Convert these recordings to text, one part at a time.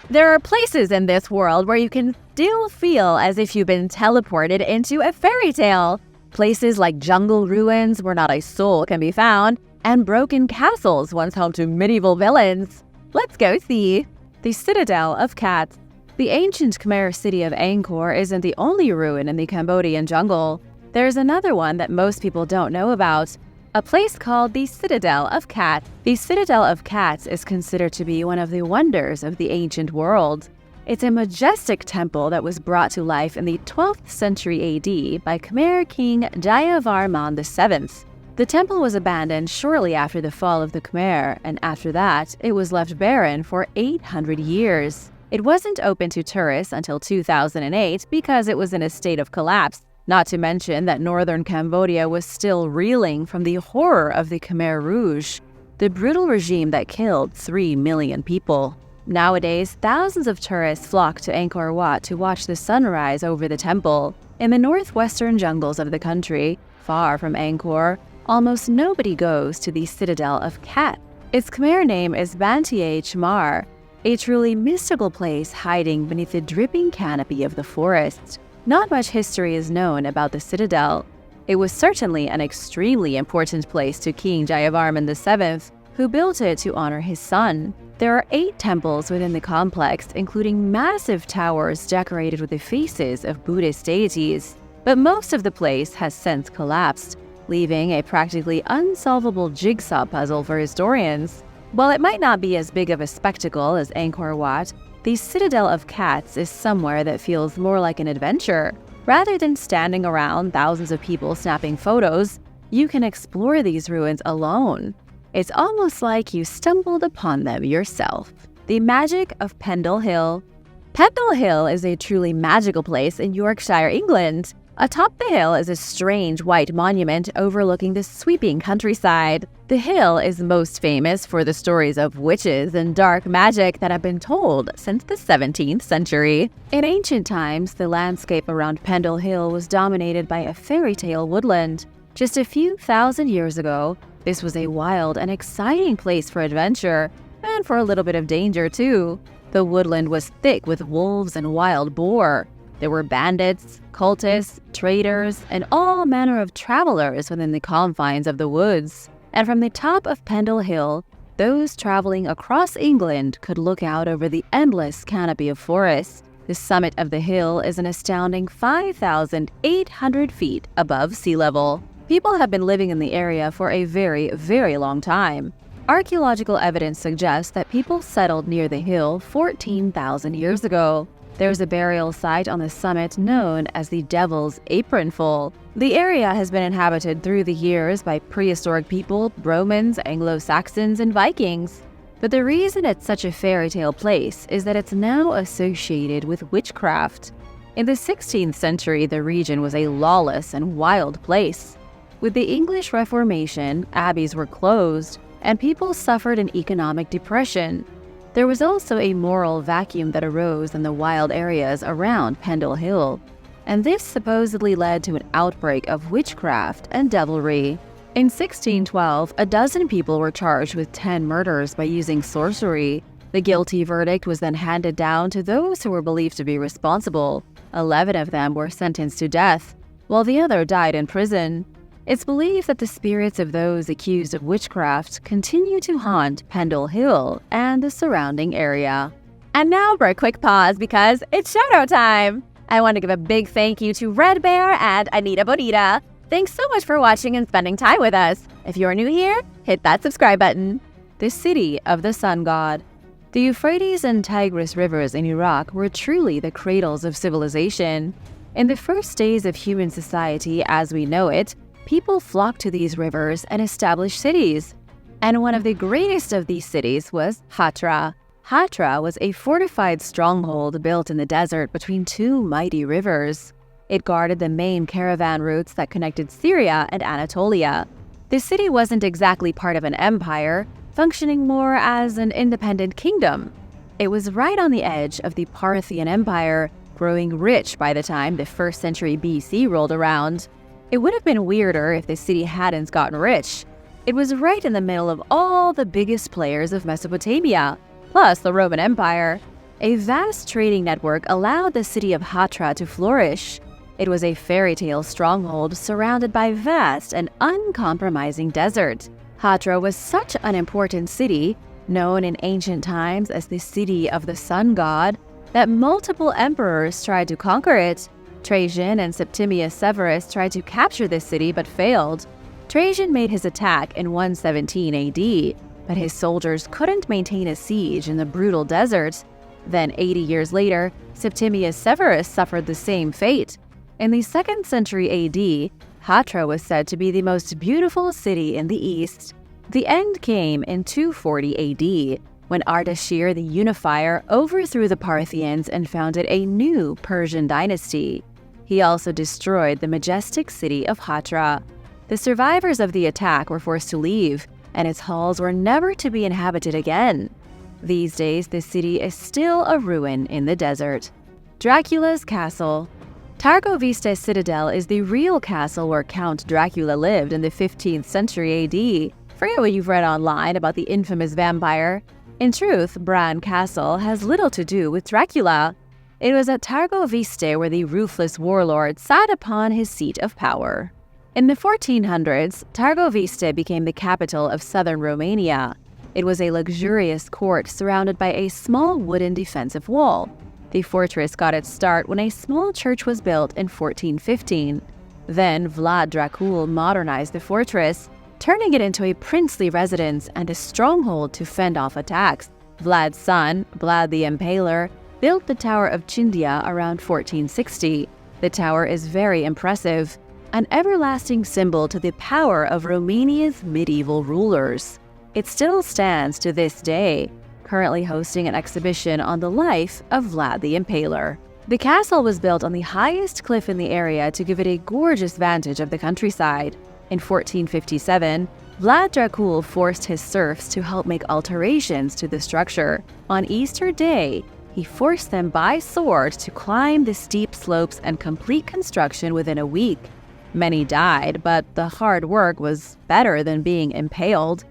There are places in this world where you can still feel as if you've been teleported into a fairy tale. Places like jungle ruins where not a soul can be found, and broken castles once home to medieval villains. Let's go see. The Citadel of Cats. The ancient Khmer city of Angkor isn't the only ruin in the Cambodian jungle. There's another one that most people don't know about. A place called the Citadel of Cats. The Citadel of Cats is considered to be one of the wonders of the ancient world. It's a majestic temple that was brought to life in the 12th century AD by Khmer King Jayavarman VII. The temple was abandoned shortly after the fall of the Khmer, and after that, it was left barren for 800 years. It wasn't open to tourists until 2008 because it was in a state of collapse. Not to mention that northern Cambodia was still reeling from the horror of the Khmer Rouge, the brutal regime that killed 3 million people. Nowadays, thousands of tourists flock to Angkor Wat to watch the sunrise over the temple. In the northwestern jungles of the country, far from Angkor, almost nobody goes to the Citadel of Cat. Its Khmer name is Bantiye Chmar, a truly mystical place hiding beneath the dripping canopy of the forest. Not much history is known about the citadel. It was certainly an extremely important place to King Jayavarman VII, who built it to honor his son. There are 8 temples within the complex, including massive towers decorated with the faces of Buddhist deities. But most of the place has since collapsed, leaving a practically unsolvable jigsaw puzzle for historians. While it might not be as big of a spectacle as Angkor Wat, the Citadel of Cats is somewhere that feels more like an adventure. Rather than standing around thousands of people snapping photos, you can explore these ruins alone. It's almost like you stumbled upon them yourself. The magic of Pendle Hill. Pendle Hill is a truly magical place in Yorkshire, England. Atop the hill is a strange white monument overlooking the sweeping countryside. The hill is most famous for the stories of witches and dark magic that have been told since the 17th century. In ancient times, the landscape around Pendle Hill was dominated by a fairy tale woodland. Just a few thousand years ago, this was a wild and exciting place for adventure, and for a little bit of danger too. The woodland was thick with wolves and wild boar. There were bandits, cultists, traders, and all manner of travelers within the confines of the woods. And from the top of Pendle Hill, those traveling across England could look out over the endless canopy of forest. The summit of the hill is an astounding 5,800 feet above sea level. People have been living in the area for a very, very long time. Archaeological evidence suggests that people settled near the hill 14,000 years ago. There's a burial site on the summit known as the Devil's Apron Fall. The area has been inhabited through the years by prehistoric people, Romans, Anglo-Saxons, and Vikings. But the reason it's such a fairy tale place is that it's now associated with witchcraft. In the 16th century, the region was a lawless and wild place. With the English Reformation, abbeys were closed, and people suffered an economic depression. There was also a moral vacuum that arose in the wild areas around Pendle Hill, and this supposedly led to an outbreak of witchcraft and devilry. In 1612, a dozen people were charged with 10 murders by using sorcery. The guilty verdict was then handed down to those who were believed to be responsible. 11 of them were sentenced to death, while the other died in prison. It's believed that the spirits of those accused of witchcraft continue to haunt Pendle Hill and the surrounding area. And now for a quick pause because it's shout-out time! I want to give a big thank you to Red Bear and Anita Bonita. Thanks so much for watching and spending time with us. If you're new here, hit that subscribe button. The City of the Sun God. The Euphrates and Tigris rivers in Iraq were truly the cradles of civilization. In the first days of human society as we know it, people flocked to these rivers and established cities. And one of the greatest of these cities was Hatra. Hatra was a fortified stronghold built in the desert between 2 mighty rivers. It guarded the main caravan routes that connected Syria and Anatolia. The city wasn't exactly part of an empire, functioning more as an independent kingdom. It was right on the edge of the Parthian Empire, growing rich by the time the 1st century BC rolled around. It would have been weirder if the city hadn't gotten rich. It was right in the middle of all the biggest players of Mesopotamia, plus the Roman Empire. A vast trading network allowed the city of Hatra to flourish. It was a fairy tale stronghold surrounded by vast and uncompromising desert. Hatra was such an important city, known in ancient times as the city of the sun god, that multiple emperors tried to conquer it. Trajan and Septimius Severus tried to capture this city but failed. Trajan made his attack in 117 AD, but his soldiers couldn't maintain a siege in the brutal desert. Then 80 years later, Septimius Severus suffered the same fate. In the 2nd century AD, Hatra was said to be the most beautiful city in the east. The end came in 240 AD, when Ardashir the Unifier overthrew the Parthians and founded a new Persian dynasty. He also destroyed the majestic city of Hatra. The survivors of the attack were forced to leave, and its halls were never to be inhabited again. These days, the city is still a ruin in the desert. Draculas Castle. Targoviste Citadel is the real castle where Count Dracula lived in the 15th century AD. Forget what you've read online about the infamous vampire. In truth, Bran Castle has little to do with Dracula. It was at Targoviste where the ruthless warlord sat upon his seat of power. In the 1400s, Targoviste became the capital of southern Romania. It was a luxurious court surrounded by a small wooden defensive wall. The fortress got its start when a small church was built in 1415. Then Vlad Dracul modernized the fortress, turning it into a princely residence and a stronghold to fend off attacks. Vlad's son, Vlad the Impaler, built the Tower of Chindia around 1460. The tower is very impressive, an everlasting symbol to the power of Romania's medieval rulers. It still stands to this day, currently hosting an exhibition on the life of Vlad the Impaler. The castle was built on the highest cliff in the area to give it a gorgeous vantage of the countryside. In 1457, Vlad Dracul forced his serfs to help make alterations to the structure. On Easter Day, he forced them by sword to climb the steep slopes and complete construction within a week. Many died, but the hard work was better than being impaled.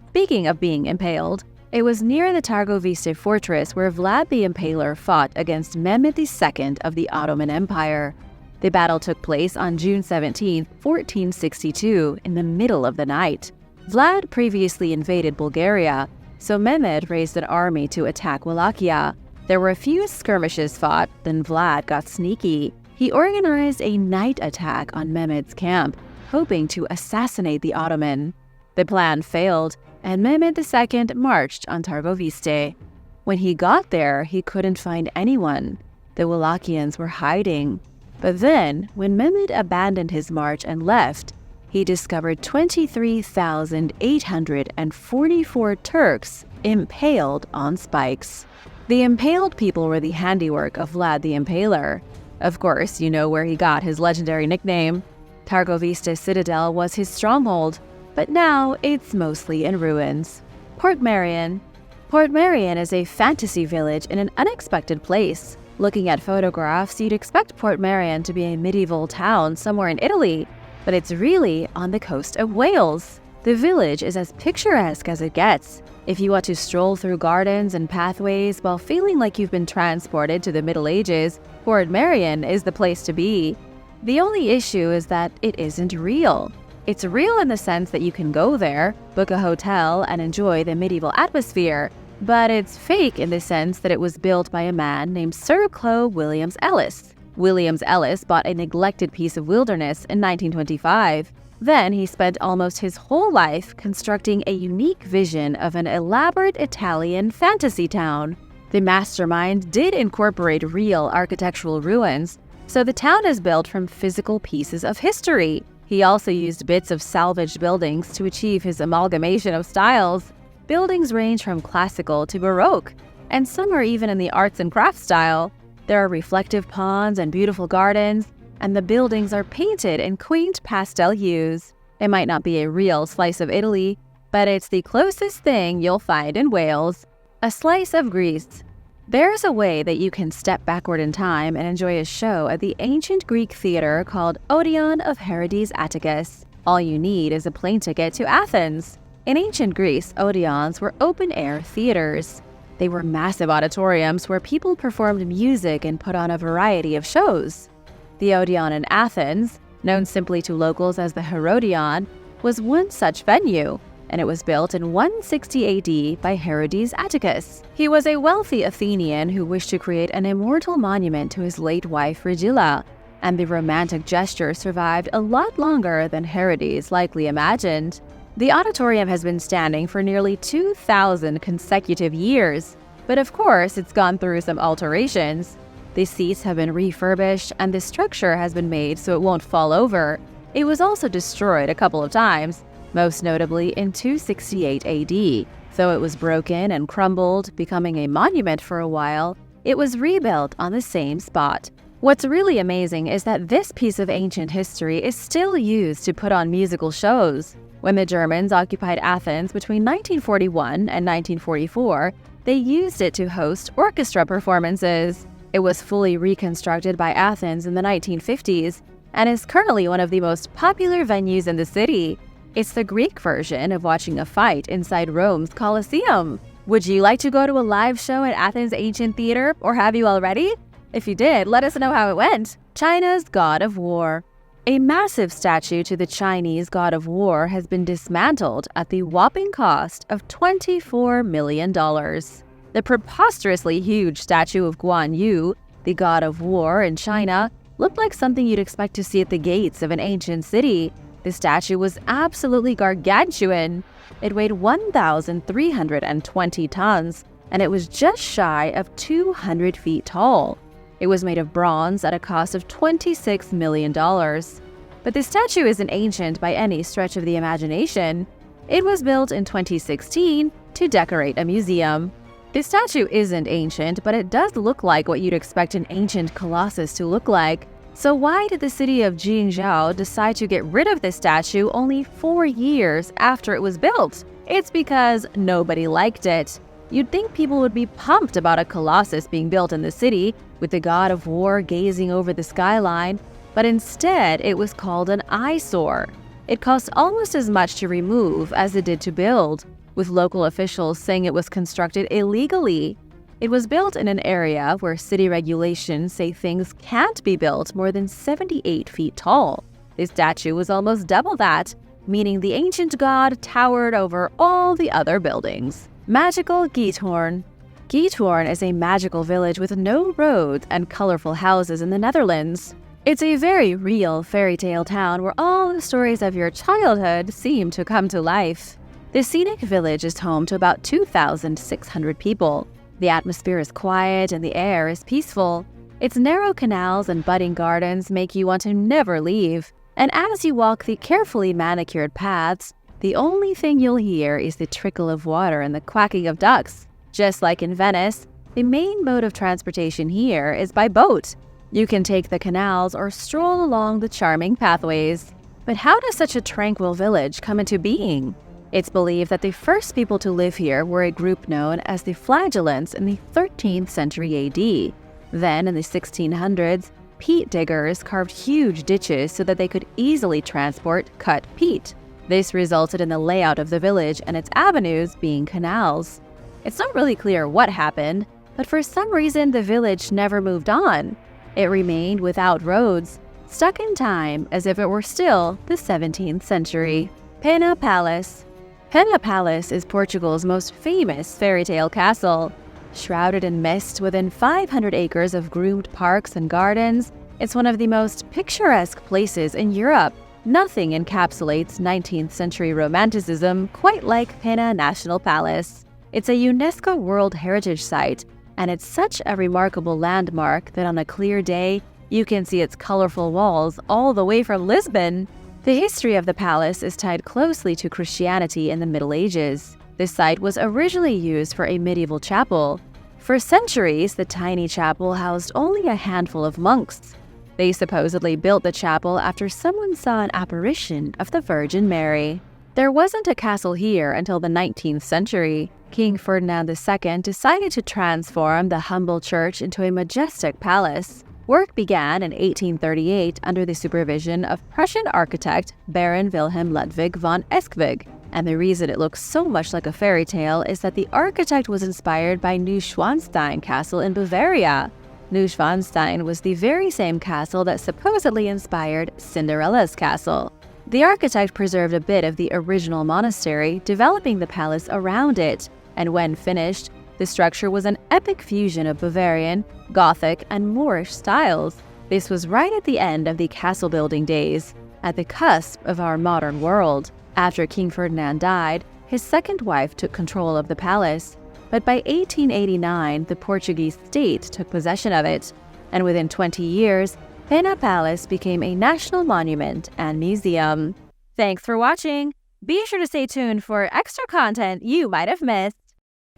Speaking of being impaled, it was near the Targoviste fortress where Vlad the Impaler fought against Mehmed II of the Ottoman Empire. The battle took place on June 17, 1462, in the middle of the night. Vlad previously invaded Bulgaria, so Mehmed raised an army to attack Wallachia. There were a few skirmishes fought, then Vlad got sneaky. He organized a night attack on Mehmed's camp, hoping to assassinate the Ottoman. The plan failed, and Mehmed II marched on Targoviste. When he got there, he couldn't find anyone. The Wallachians were hiding. But then, when Mehmed abandoned his march and left, he discovered 23,844 Turks impaled on spikes. The impaled people were the handiwork of Vlad the Impaler. Of course, you know where he got his legendary nickname. Targoviste Citadel was his stronghold, but now it's mostly in ruins. Portmaran. Portmaran is a fantasy village in an unexpected place. Looking at photographs, you'd expect Portmaran to be a medieval town somewhere in Italy, but it's really on the coast of Wales. The village is as picturesque as it gets. If you want to stroll through gardens and pathways while feeling like you've been transported to the Middle Ages, Portmaran is the place to be. The only issue is that it isn't real. It's real in the sense that you can go there, book a hotel, and enjoy the medieval atmosphere, but it's fake in the sense that it was built by a man named Sir Clow Williams Ellis. Williams Ellis bought a neglected piece of wilderness in 1925. Then he spent almost his whole life constructing a unique vision of an elaborate Italian fantasy town. The mastermind did incorporate real architectural ruins, so the town is built from physical pieces of history. He also used bits of salvaged buildings to achieve his amalgamation of styles. Buildings range from classical to Baroque, and some are even in the arts and crafts style. There are reflective ponds and beautiful gardens, and the buildings are painted in quaint pastel hues. It might not be a real slice of Italy, but it's the closest thing you'll find in Wales. A slice of Greece. There's a way that you can step backward in time and enjoy a show at the ancient Greek theater called Odeon of Herodes Atticus. All you need is a plane ticket to Athens. In ancient Greece, Odeons were open-air theaters. They were massive auditoriums where people performed music and put on a variety of shows. The Odeon in Athens, known simply to locals as the Herodion, was one such venue, and it was built in 160 AD by Herodes Atticus. He was a wealthy Athenian who wished to create an immortal monument to his late wife Regilla, and the romantic gesture survived a lot longer than Herodes likely imagined. The auditorium has been standing for nearly 2,000 consecutive years, but of course it's gone through some alterations. The seats have been refurbished and the structure has been made so it won't fall over. It was also destroyed a couple of times, most notably in 268 AD. Though it was broken and crumbled, becoming a monument for a while, it was rebuilt on the same spot. What's really amazing is that this piece of ancient history is still used to put on musical shows. When the Germans occupied Athens between 1941 and 1944, they used it to host orchestra performances. It was fully reconstructed by Athens in the 1950s and is currently one of the most popular venues in the city. It's the Greek version of watching a fight inside Rome's Colosseum. Would you like to go to a live show at Athens Ancient Theater, or have you already? If you did, let us know how it went. China's God of War. A massive statue to the Chinese God of War has been dismantled at the whopping cost of $24 million. The preposterously huge statue of Guan Yu, the God of War in China, looked like something you'd expect to see at the gates of an ancient city. The statue was absolutely gargantuan. It weighed 1,320 tons, and it was just shy of 200 feet tall. It was made of bronze at a cost of $26 million. But the statue isn't ancient by any stretch of the imagination. It was built in 2016 to decorate a museum. The statue isn't ancient, but it does look like what you'd expect an ancient colossus to look like. So why did the city of Jingzhou decide to get rid of this statue only 4 years after it was built? It's because nobody liked it. You'd think people would be pumped about a colossus being built in the city, with the God of War gazing over the skyline, but instead it was called an eyesore. It cost almost as much to remove as it did to build, with local officials saying it was constructed illegally. It was built in an area where city regulations say things can't be built more than 78 feet tall. The statue was almost double that, meaning the ancient god towered over all the other buildings. Magical Giethoorn. Giethoorn is a magical village with no roads and colorful houses in the Netherlands. It's a very real fairy tale town where all the stories of your childhood seem to come to life. The scenic village is home to about 2,600 people. The atmosphere is quiet and the air is peaceful. Its narrow canals and budding gardens make you want to never leave. And as you walk the carefully manicured paths, the only thing you'll hear is the trickle of water and the quacking of ducks. Just like in Venice, the main mode of transportation here is by boat. You can take the canals or stroll along the charming pathways. But how does such a tranquil village come into being? It's believed that the first people to live here were a group known as the Flagellants in the 13th century AD. Then, in the 1600s, peat diggers carved huge ditches so that they could easily transport cut peat. This resulted in the layout of the village and its avenues being canals. It's not really clear what happened, but for some reason the village never moved on. It remained without roads, stuck in time as if it were still the 17th century. Panana Palace. Panana Palace is Portugal's most famous fairy tale castle. Shrouded in mist within 500 acres of groomed parks and gardens, it's one of the most picturesque places in Europe. Nothing encapsulates 19th century romanticism quite like Panana National Palace. It's a UNESCO World Heritage Site, and it's such a remarkable landmark that on a clear day, you can see its colorful walls all the way from Lisbon. The history of the palace is tied closely to Christianity in the Middle Ages. This site was originally used for a medieval chapel. For centuries, the tiny chapel housed only a handful of monks. They supposedly built the chapel after someone saw an apparition of the Virgin Mary. There wasn't a castle here until the 19th century. King Ferdinand II decided to transform the humble church into a majestic palace. Work began in 1838 under the supervision of Prussian architect Baron Wilhelm Ludwig von Esquwig. And the reason it looks so much like a fairy tale is that the architect was inspired by Neuschwanstein Castle in Bavaria. Neuschwanstein was the very same castle that supposedly inspired Cinderella's castle. The architect preserved a bit of the original monastery, developing the palace around it, and when finished, the structure was an epic fusion of Bavarian, Gothic, and Moorish styles. This was right at the end of the castle-building days, at the cusp of our modern world. After King Ferdinand died, his second wife took control of the palace, but by 1889, the Portuguese state took possession of it, and within 20 years, Panana Palace became a national monument and museum. Thanks for watching! Be sure to stay tuned for extra content you might have missed.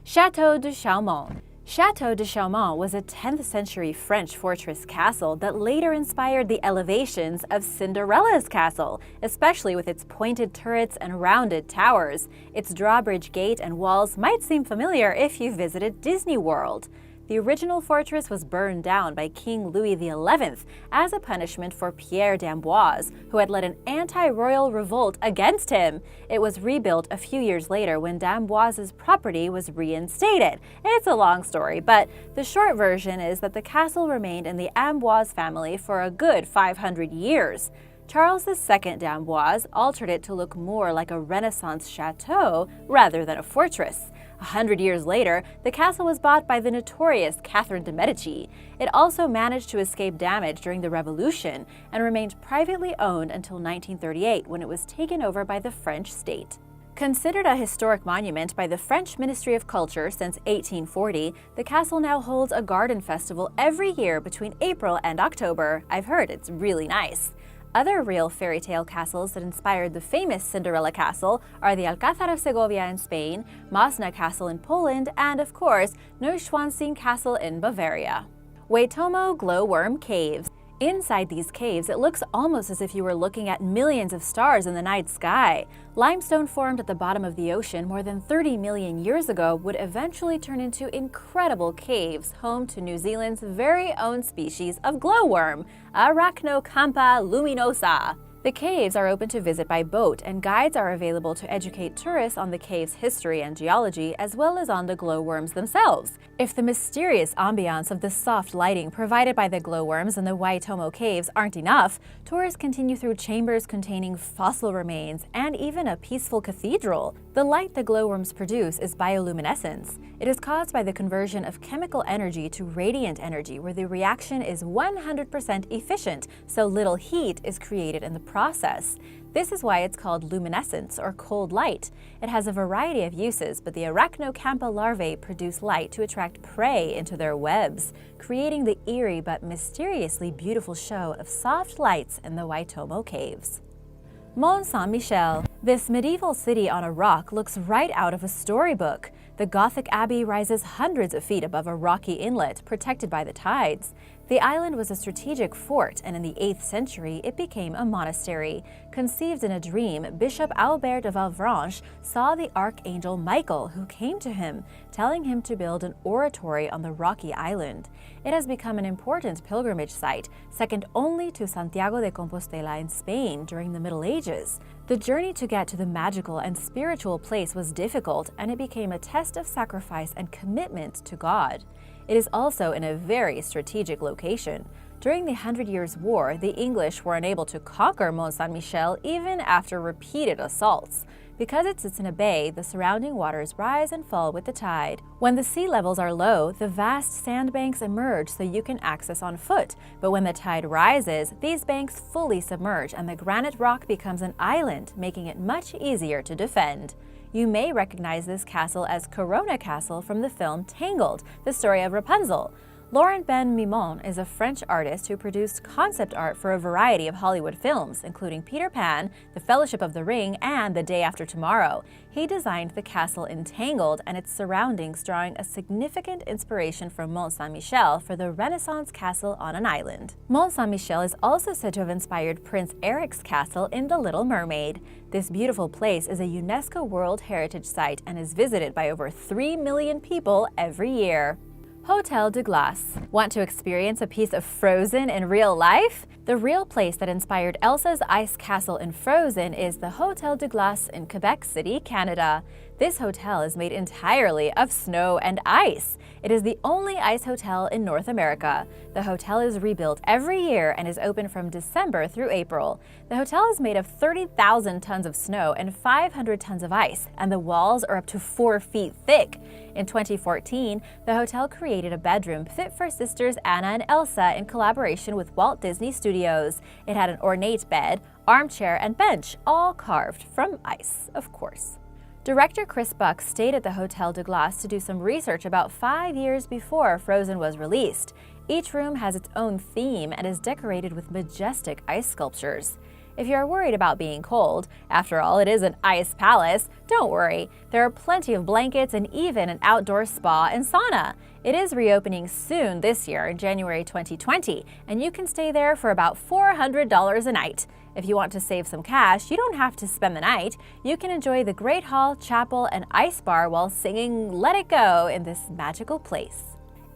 Chateau de Shambour. Chateau de Shambour was a 10th century French fortress castle that later inspired the elevations of Cinderella's castle, especially with its pointed turrets and rounded towers. Its drawbridge gate and walls might seem familiar if you visited Disney World. The original fortress was burned down by King Louis XI as a punishment for Pierre d'Amboise, who had led an anti-royal revolt against him. It was rebuilt a few years later when d'Amboise's property was reinstated. It's a long story, but the short version is that the castle remained in the Amboise family for a good 500 years. Charles II d'Amboise altered it to look more like a Renaissance chateau rather than a fortress. 100 years later, the castle was bought by the notorious Catherine de' Medici. It also managed to escape damage during the Revolution and remained privately owned until 1938, when it was taken over by the French state. Considered a historic monument by the French Ministry of Culture since 1840, the castle now holds a garden festival every year between April and October. I've heard it's really nice. Other real fairy tale castles that inspired the famous Cinderella Castle are the Alcázar of Segovia in Spain, Monstre Castle in Poland, and of course, Neuschwanstein Castle in Bavaria. Tomo Glowworm Caves. Inside these caves, it looks almost as if you were looking at millions of stars in the night sky. Limestone formed at the bottom of the ocean more than 30 million years ago would eventually turn into incredible caves, home to New Zealand's very own species of glowworm, Arachnocampa luminosa. The caves are open to visit by boat, and guides are available to educate tourists on the cave's history and geology, as well as on the glowworms themselves. If the mysterious ambiance of the soft lighting provided by the glowworms in the Tomo caves aren't enough, tourists continue through chambers containing fossil remains and even a peaceful cathedral. The light the glowworms produce is bioluminescence. It is caused by the conversion of chemical energy to radiant energy, where the reaction is 100% efficient, so little heat is created in the process. This is why it's called luminescence, or cold light. It has a variety of uses, but the Arachnocampa larvae produce light to attract prey into their webs, creating the eerie but mysteriously beautiful show of soft lights in the Tomo caves. Mont Saint-Michel. This medieval city on a rock looks right out of a storybook. The Gothic abbey rises hundreds of feet above a rocky inlet, protected by the tides. The island was a strategic fort, and in the 8th century it became a monastery. Conceived in a dream, Bishop Albert de Valvranche saw the archangel Michael, who came to him, telling him to build an oratory on the rocky island. It has become an important pilgrimage site, second only to Santiago de Compostela in Spain during the Middle Ages. The journey to get to the magical and spiritual place was difficult, and it became a test of sacrifice and commitment to God. It is also in a very strategic location. During the 100 Years' War, the English were unable to conquer Mont Saint-Michel even after repeated assaults. Because it sits in a bay, the surrounding waters rise and fall with the tide. When the sea levels are low, the vast sandbanks emerge so you can access on foot. But when the tide rises, these banks fully submerge and the granite rock becomes an island, making it much easier to defend. You may recognize this castle as Corona Castle from the film Tangled, the story of Rapunzel. Laurent Ben Mimon is a French artist who produced concept art for a variety of Hollywood films, including Peter Pan, The Fellowship of the Ring, and The Day After Tomorrow. He designed the castle in Tangled and its surroundings, drawing a significant inspiration from Mont Saint-Michel for the Renaissance castle on an island. Mont Saint-Michel is also said to have inspired Prince Eric's castle in The Little Mermaid. This beautiful place is a UNESCO World Heritage Site and is visited by over 3 million people every year. Hotel de Glace. Want to experience a piece of Frozen in real life? The real place that inspired Elsa's ice castle in Frozen is the Hotel de Glace in Quebec City, Canada. This hotel is made entirely of snow and ice. It is the only ice hotel in North America. The hotel is rebuilt every year and is open from December through April. The hotel is made of 30,000 tons of snow and 500 tons of ice, and the walls are up to 4 feet thick. In 2014, the hotel created a bedroom fit for sisters Anna and Elsa in collaboration with Walt Disney Studios. It had an ornate bed, armchair, and bench, all carved from ice, of course. Director Chris Buck stayed at the Hotel de Glace to do some research about 5 years before Frozen was released. Each room has its own theme and is decorated with majestic ice sculptures. If you're worried about being cold, after all, it is an ice palace, don't worry. There are plenty of blankets and even an outdoor spa and sauna. It is reopening soon this year in January 2020, and you can stay there for about $400 a night. If you want to save some cash, you don't have to spend the night. You can enjoy the Great Hall, Chapel, and Ice Bar while singing Let It Go in this magical place.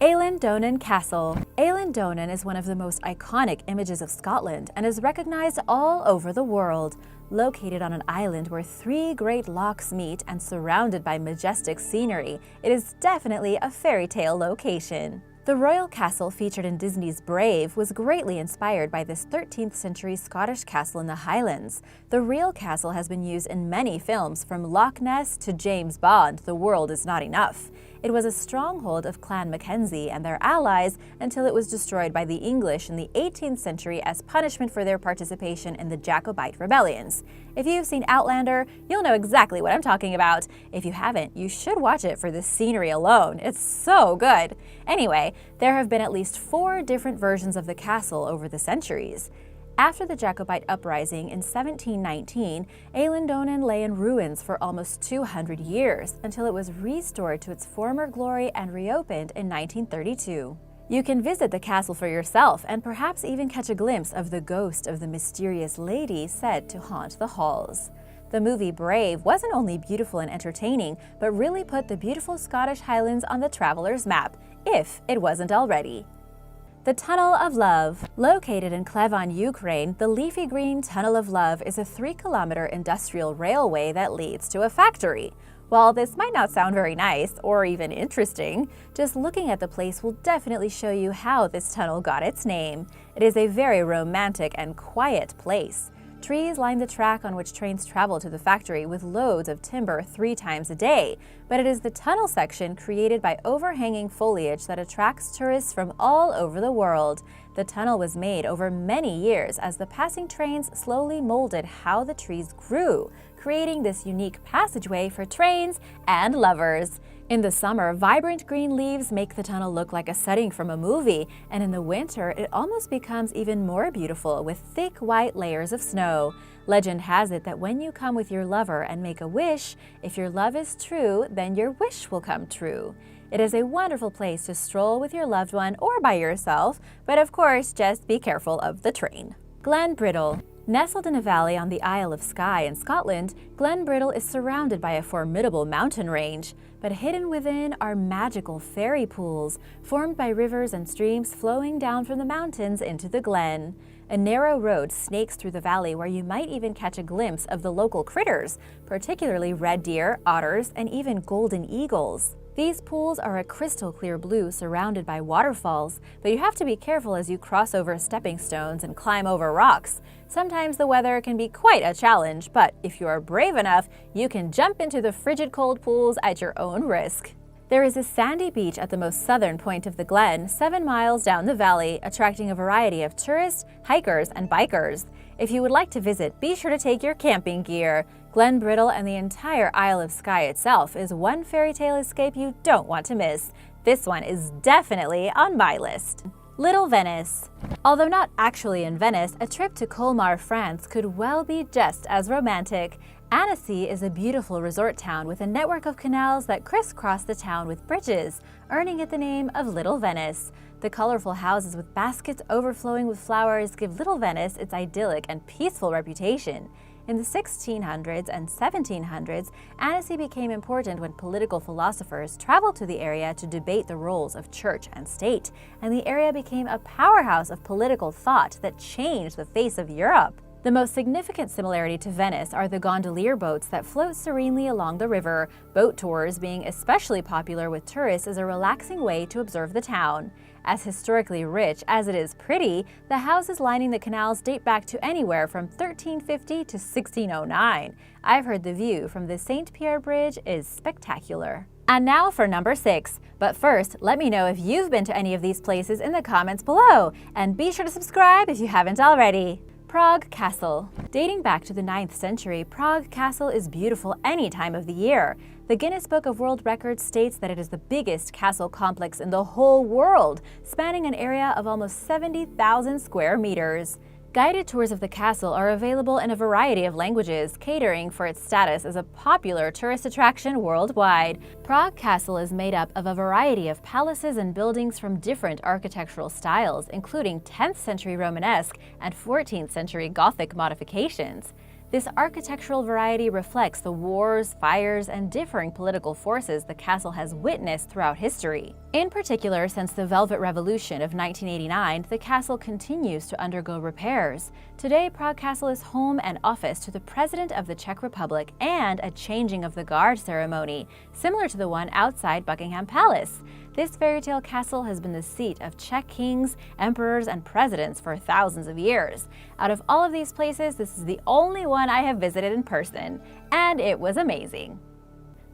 Alen Donan Castle. Alen Donan is one of the most iconic images of Scotland and is recognized all over the world. Located on an island where 3 great lochs meet and surrounded by majestic scenery, it is definitely a fairy tale location. The royal castle featured in Disney's Brave was greatly inspired by this 13th century Scottish castle in the Highlands. The real castle has been used in many films, from Loch Ness to James Bond, The World Is Not Enough. It was a stronghold of Clan Mackenzie and their allies until it was destroyed by the English in the 18th century as punishment for their participation in the Jacobite rebellions. If you've seen Outlander, you'll know exactly what I'm talking about. If you haven't, you should watch it for the scenery alone. It's so good. Anyway, there have been at least 4 different versions of the castle over the centuries. After the Jacobite uprising in 1719, Alen Donan lay in ruins for almost 200 years until it was restored to its former glory and reopened in 1932. You can visit the castle for yourself and perhaps even catch a glimpse of the ghost of the mysterious lady said to haunt the halls. The movie Brave wasn't only beautiful and entertaining, but really put the beautiful Scottish Highlands on the traveler's map, if it wasn't already. The Tunnel of Love. Located in Klevon, Ukraine, the leafy green Tunnel of Love is a 3-kilometer industrial railway that leads to a factory. While this might not sound very nice or even interesting, just looking at the place will definitely show you how this tunnel got its name. It is a very romantic and quiet place. Trees line the track on which trains travel to the factory with loads of timber 3 times a day, but it is the tunnel section created by overhanging foliage that attracts tourists from all over the world. The tunnel was made over many years as the passing trains slowly molded how the trees grew, creating this unique passageway for trains and lovers. In the summer, vibrant green leaves make the tunnel look like a setting from a movie, and in the winter, it almost becomes even more beautiful with thick white layers of snow. Legend has it that when you come with your lover and make a wish, if your love is true, then your wish will come true. It is a wonderful place to stroll with your loved one or by yourself, but of course, just be careful of the train. Glen Brittle. Nestled in a valley on the Isle of Skye in Scotland, Glen Brittle is surrounded by a formidable mountain range, but hidden within are magical fairy pools formed by rivers and streams flowing down from the mountains into the glen. A narrow road snakes through the valley where you might even catch a glimpse of the local critters, particularly red deer, otters, and even golden eagles. These pools are a crystal clear blue surrounded by waterfalls, but you have to be careful as you cross over stepping stones and climb over rocks. Sometimes the weather can be quite a challenge, but if you are brave enough, you can jump into the frigid cold pools at your own risk. There is a sandy beach at the most southern point of the glen, 7 miles down the valley, attracting a variety of tourists, hikers, and bikers. If you would like to visit, be sure to take your camping gear. Glen Brittle and the entire Isle of Skye itself is one fairy tale escape you don't want to miss. This one is definitely on my list. Little Venice. Although not actually in Venice, a trip to Colmar, France could well be just as romantic. Annecy is a beautiful resort town with a network of canals that crisscross the town with bridges, earning it the name of Little Venice. The colorful houses with baskets overflowing with flowers give Little Venice its idyllic and peaceful reputation. In the 1600s and 1700s, Annecy became important when political philosophers traveled to the area to debate the roles of church and state, and the area became a powerhouse of political thought that changed the face of Europe. The most significant similarity to Venice are the gondolier boats that float serenely along the river, boat tours being especially popular with tourists as a relaxing way to observe the town. As historically rich as it is pretty, the houses lining the canals date back to anywhere from 1350 to 1609. I've heard the view from the St. Pierre Bridge is spectacular. And now for number 6. But first, let me know if you've been to any of these places in the comments below, and be sure to subscribe if you haven't already. Prague Castle. Dating back to the 9th century, Prague Castle is beautiful any time of the year. The Guinness Book of World Records states that it is the biggest castle complex in the whole world, spanning an area of almost 70,000 square meters. Guided tours of the castle are available in a variety of languages, catering for its status as a popular tourist attraction worldwide. Prague Castle is made up of a variety of palaces and buildings from different architectural styles, including 10th century Romanesque and 14th century Gothic modifications. This architectural variety reflects the wars, fires, and differing political forces the castle has witnessed throughout history. In particular, since the Velvet Revolution of 1989, the castle continues to undergo repairs. Today, Prague Castle is home and office to the President of the Czech Republic and a changing of the guard ceremony, similar to the one outside Buckingham Palace. This fairy-tale castle has been the seat of Czech kings, emperors, and presidents for thousands of years. Out of all of these places, this is the only one I have visited in person, and it was amazing.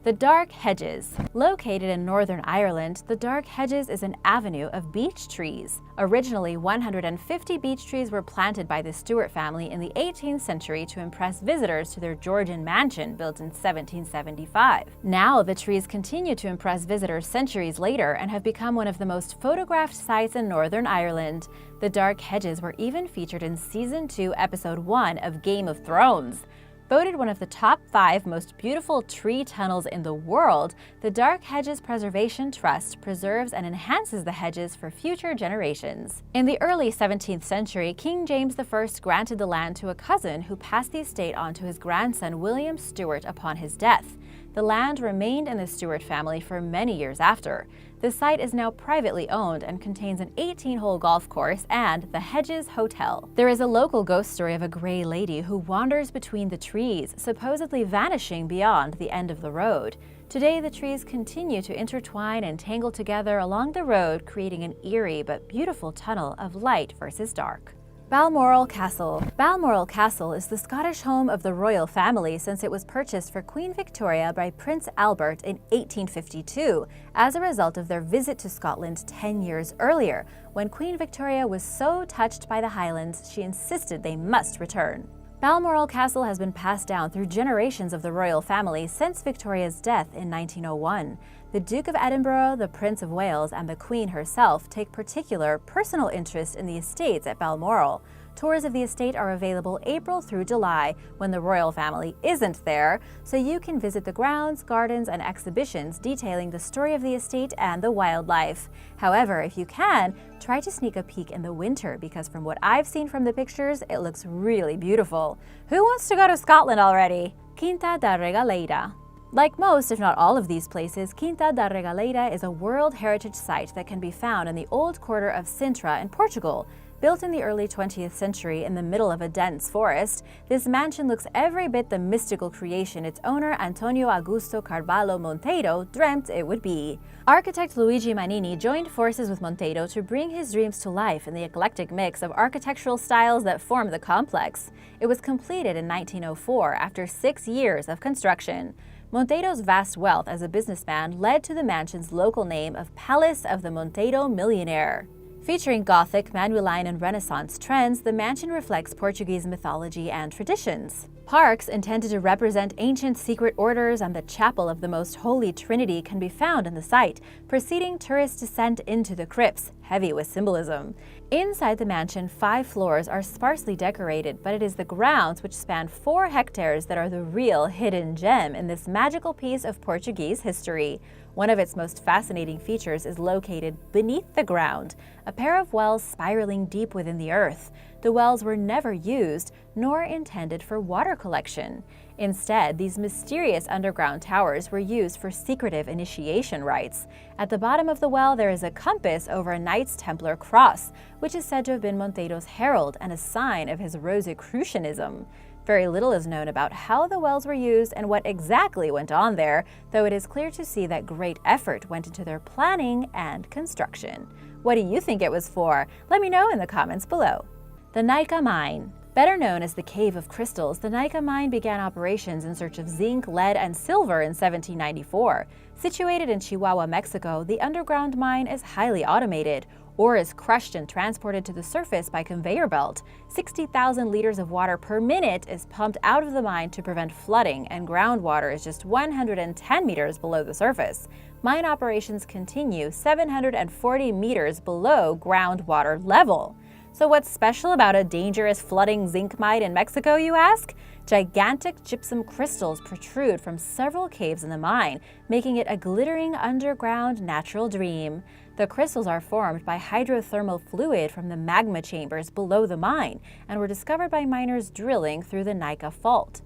The Dark Hedges. Located in Northern Ireland, the Dark Hedges is an avenue of beech trees. Originally, 150 beech trees were planted by the Stuart family in the 18th century to impress visitors to their Georgian mansion built in 1775. Now, the trees continue to impress visitors centuries later and have become one of the most photographed sites in Northern Ireland. The Dark Hedges were even featured in Season 2, Episode 1 of Game of Thrones. Voted one of the top 5 most beautiful tree tunnels in the world, the Dark Hedges Preservation Trust preserves and enhances the hedges for future generations. In the early 17th century, King James I granted the land to a cousin who passed the estate on to his grandson William Stuart upon his death. The land remained in the Stuart family for many years after. The site is now privately owned and contains an 18-hole golf course and the Hedges Hotel. There is a local ghost story of a gray lady who wanders between the trees, supposedly vanishing beyond the end of the road. Today, the trees continue to intertwine and tangle together along the road, creating an eerie but beautiful tunnel of light versus dark. Balmoral Castle. Balmoral Castle is the Scottish home of the royal family since it was purchased for Queen Victoria by Prince Albert in 1852 as a result of their visit to Scotland 10 years earlier, when Queen Victoria was so touched by the Highlands she insisted they must return. Balmoral Castle has been passed down through generations of the royal family since Victoria's death in 1901. The Duke of Edinburgh, the Prince of Wales, and the Queen herself take particular personal interest in the estates at Balmoral. Tours of the estate are available April through July, when the royal family isn't there, so you can visit the grounds, gardens, and exhibitions detailing the story of the estate and the wildlife. However, if you can, try to sneak a peek in the winter, because from what I've seen from the pictures, it looks really beautiful. Who wants to go to Scotland already? Kint da Regala. Like most, if not all of these places, Kint da Regala is a World Heritage Site that can be found in the old quarter of Sintra in Portugal. Built in the early 20th century in the middle of a dense forest, this mansion looks every bit the mystical creation its owner Antonio Augusto Carvalho Monteiro dreamt it would be. Architect Luigi Manini joined forces with Monteiro to bring his dreams to life in the eclectic mix of architectural styles that form the complex. It was completed in 1904 after 6 years of construction. Monteiro's vast wealth as a businessman led to the mansion's local name of Palace of the Monteiro Millionaire. Featuring Gothic, Manueline, and Renaissance trends, the mansion reflects Portuguese mythology and traditions. Parks intended to represent ancient secret orders and the Chapel of the Most Holy Trinity can be found in the site, preceding tourist descent into the crypts, heavy with symbolism. Inside the mansion, 5 floors are sparsely decorated, but it is the grounds, which span 4 hectares, that are the real hidden gem in this magical piece of Portuguese history. One of its most fascinating features is located beneath the ground, a pair of wells spiraling deep within the earth. The wells were never used, nor intended for water collection. Instead, these mysterious underground towers were used for secretive initiation rites. At the bottom of the well, there is a compass over a Knights Templar cross, which is said to have been Montero's herald and a sign of his Rosicrucianism. Very little is known about how the wells were used and what exactly went on there, though it is clear to see that great effort went into their planning and construction. What do you think it was for? Let me know in the comments below. The Nika Mine. Better known as the Cave of Crystals, the Nika Mine began operations in search of zinc, lead, and silver in 1794. Situated in Chihuahua, Mexico, the underground mine is highly automated. Ore is crushed and transported to the surface by conveyor belt. 60,000 liters of water per minute is pumped out of the mine to prevent flooding, and groundwater is just 110 meters below the surface. Mine operations continue 740 meters below groundwater level. So what's special about a dangerous flooding zinc mine in Mexico, you ask? Gigantic gypsum crystals protrude from several caves in the mine, making it a glittering underground natural dream. The crystals are formed by hydrothermal fluid from the magma chambers below the mine and were discovered by miners drilling through the Nika Fault.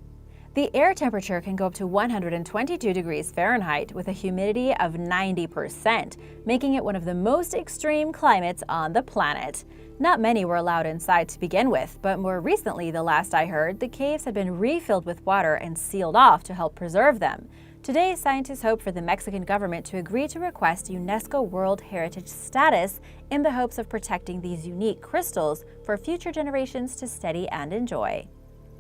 The air temperature can go up to 122 degrees Fahrenheit with a humidity of 90%, making it one of the most extreme climates on the planet. Not many were allowed inside to begin with, but more recently, the last I heard, the caves had been refilled with water and sealed off to help preserve them. Today, scientists hope for the Mexican government to agree to request UNESCO World Heritage status in the hopes of protecting these unique crystals for future generations to study and enjoy.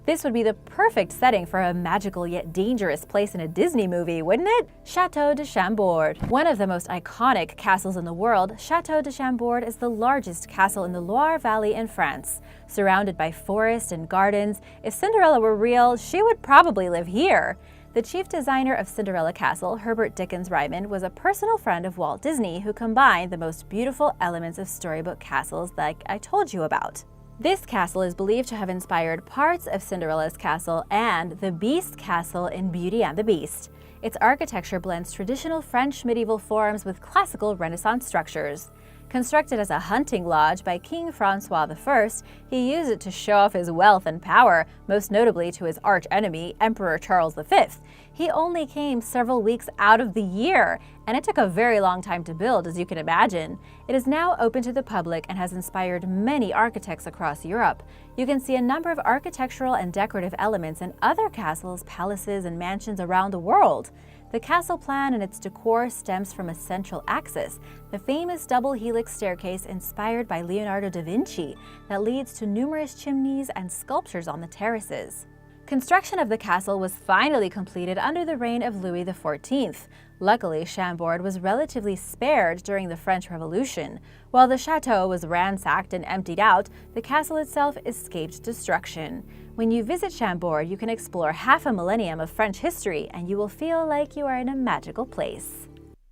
This would be the perfect setting for a magical yet dangerous place in a Disney movie, wouldn't it? Chateau de Shambour. One of the most iconic castles in the world, Chateau de Shambour is the largest castle in the Loire Valley in France. Surrounded by forest and gardens, if Cinderella were real, she would probably live here. The chief designer of Cinderella Castle, Herbert Dickens Ryman, was a personal friend of Walt Disney who combined the most beautiful elements of storybook castles like I told you about. This castle is believed to have inspired parts of Cinderella's castle and the Beast Castle in Beauty and the Beast. Its architecture blends traditional French medieval forms with classical Renaissance structures. Constructed as a hunting lodge by King Francois I, he used it to show off his wealth and power, most notably to his arch-enemy, Emperor Charles V. He only came several weeks out of the year, and it took a very long time to build, as you can imagine. It is now open to the public and has inspired many architects across Europe. You can see a number of architectural and decorative elements in other castles, palaces, and mansions around the world. The castle plan and its decor stems from a central axis, the famous double helix staircase inspired by Leonardo da Vinci that leads to numerous chimneys and sculptures on the terraces. Construction of the castle was finally completed under the reign of Louis XIV. Luckily, Chambord was relatively spared during the French Revolution. While the chateau was ransacked and emptied out, the castle itself escaped destruction. When you visit Chambord, you can explore half a millennium of French history, and you will feel like you are in a magical place.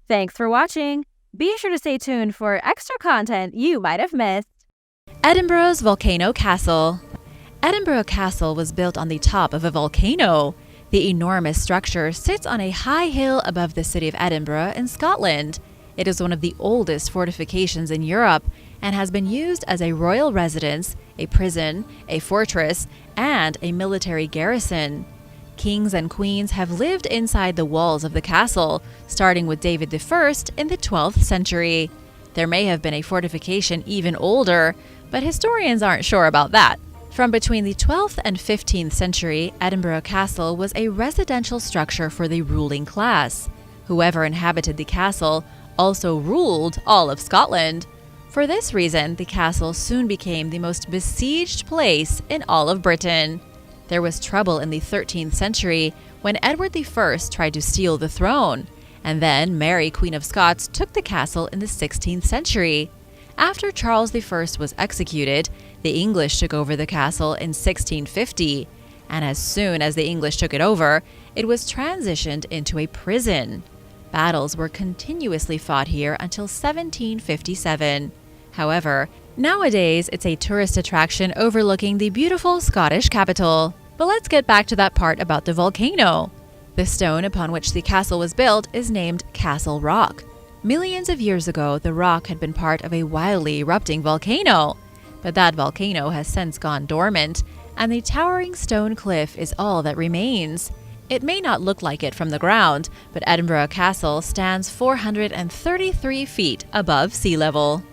Thanks for watching. Be sure to stay tuned for extra content you might have missed. Edinburgh's Volcano Castle. Edinburgh Castle was built on the top of a volcano. The enormous structure sits on a high hill above the city of Edinburgh in Scotland. It is one of the oldest fortifications in Europe and has been used as a royal residence, a prison, a fortress, and a military garrison. Kings and queens have lived inside the walls of the castle, starting with David I in the 12th century. There may have been a fortification even older, but historians aren't sure about that. From between the 12th and 15th century, Edinburgh Castle was a residential structure for the ruling class. Whoever inhabited the castle also ruled all of Scotland. For this reason, the castle soon became the most besieged place in all of Britain. There was trouble in the 13th century when Edward I tried to steal the throne, and then Mary, Queen of Scots, took the castle in the 16th century. After Charles I was executed, the English took over the castle in 1650, and as soon as the English took it over, it was transitioned into a prison. Battles were continuously fought here until 1757. However, nowadays it's a tourist attraction overlooking the beautiful Scottish capital. But let's get back to that part about the volcano. The stone upon which the castle was built is named Castle Rock. Millions of years ago, the rock had been part of a wildly erupting volcano. But that volcano has since gone dormant, and the towering stone cliff is all that remains. It may not look like it from the ground, but Edinburgh Castle stands 433 feet above sea level.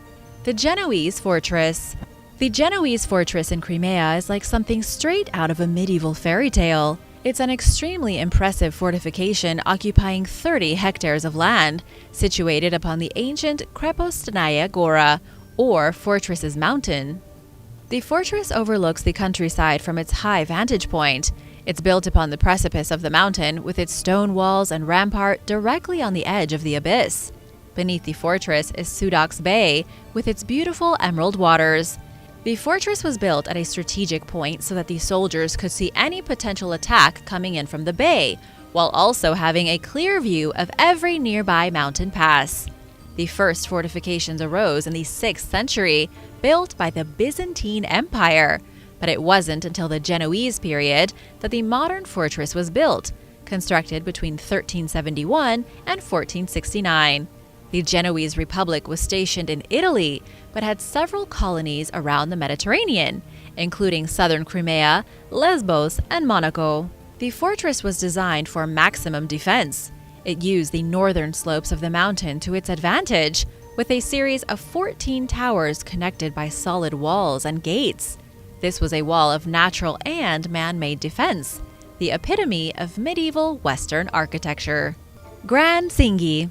The Genoese Fortress. The Genoese Fortress in Crimea is like something straight out of a medieval fairy tale. It's an extremely impressive fortification occupying 30 hectares of land, situated upon the ancient Krepostnaya Gora, or Fortress's Mountain. The fortress overlooks the countryside from its high vantage point. It's built upon the precipice of the mountain, with its stone walls and rampart directly on the edge of the abyss. Beneath the fortress is Sudak's Bay, with its beautiful emerald waters. The fortress was built at a strategic point so that the soldiers could see any potential attack coming in from the bay, while also having a clear view of every nearby mountain pass. The first fortifications arose in the 6th century, built by the Byzantine Empire, but it wasn't until the Genoese period that the modern fortress was built, constructed between 1371 and 1469. The Genoese Republic was stationed in Italy, but had several colonies around the Mediterranean, including southern Crimea, Lesbos, and Monaco. The fortress was designed for maximum defense. It used the northern slopes of the mountain to its advantage, with a series of 14 towers connected by solid walls and gates. This was a wall of natural and man-made defense, the epitome of medieval Western architecture. Grand Singi.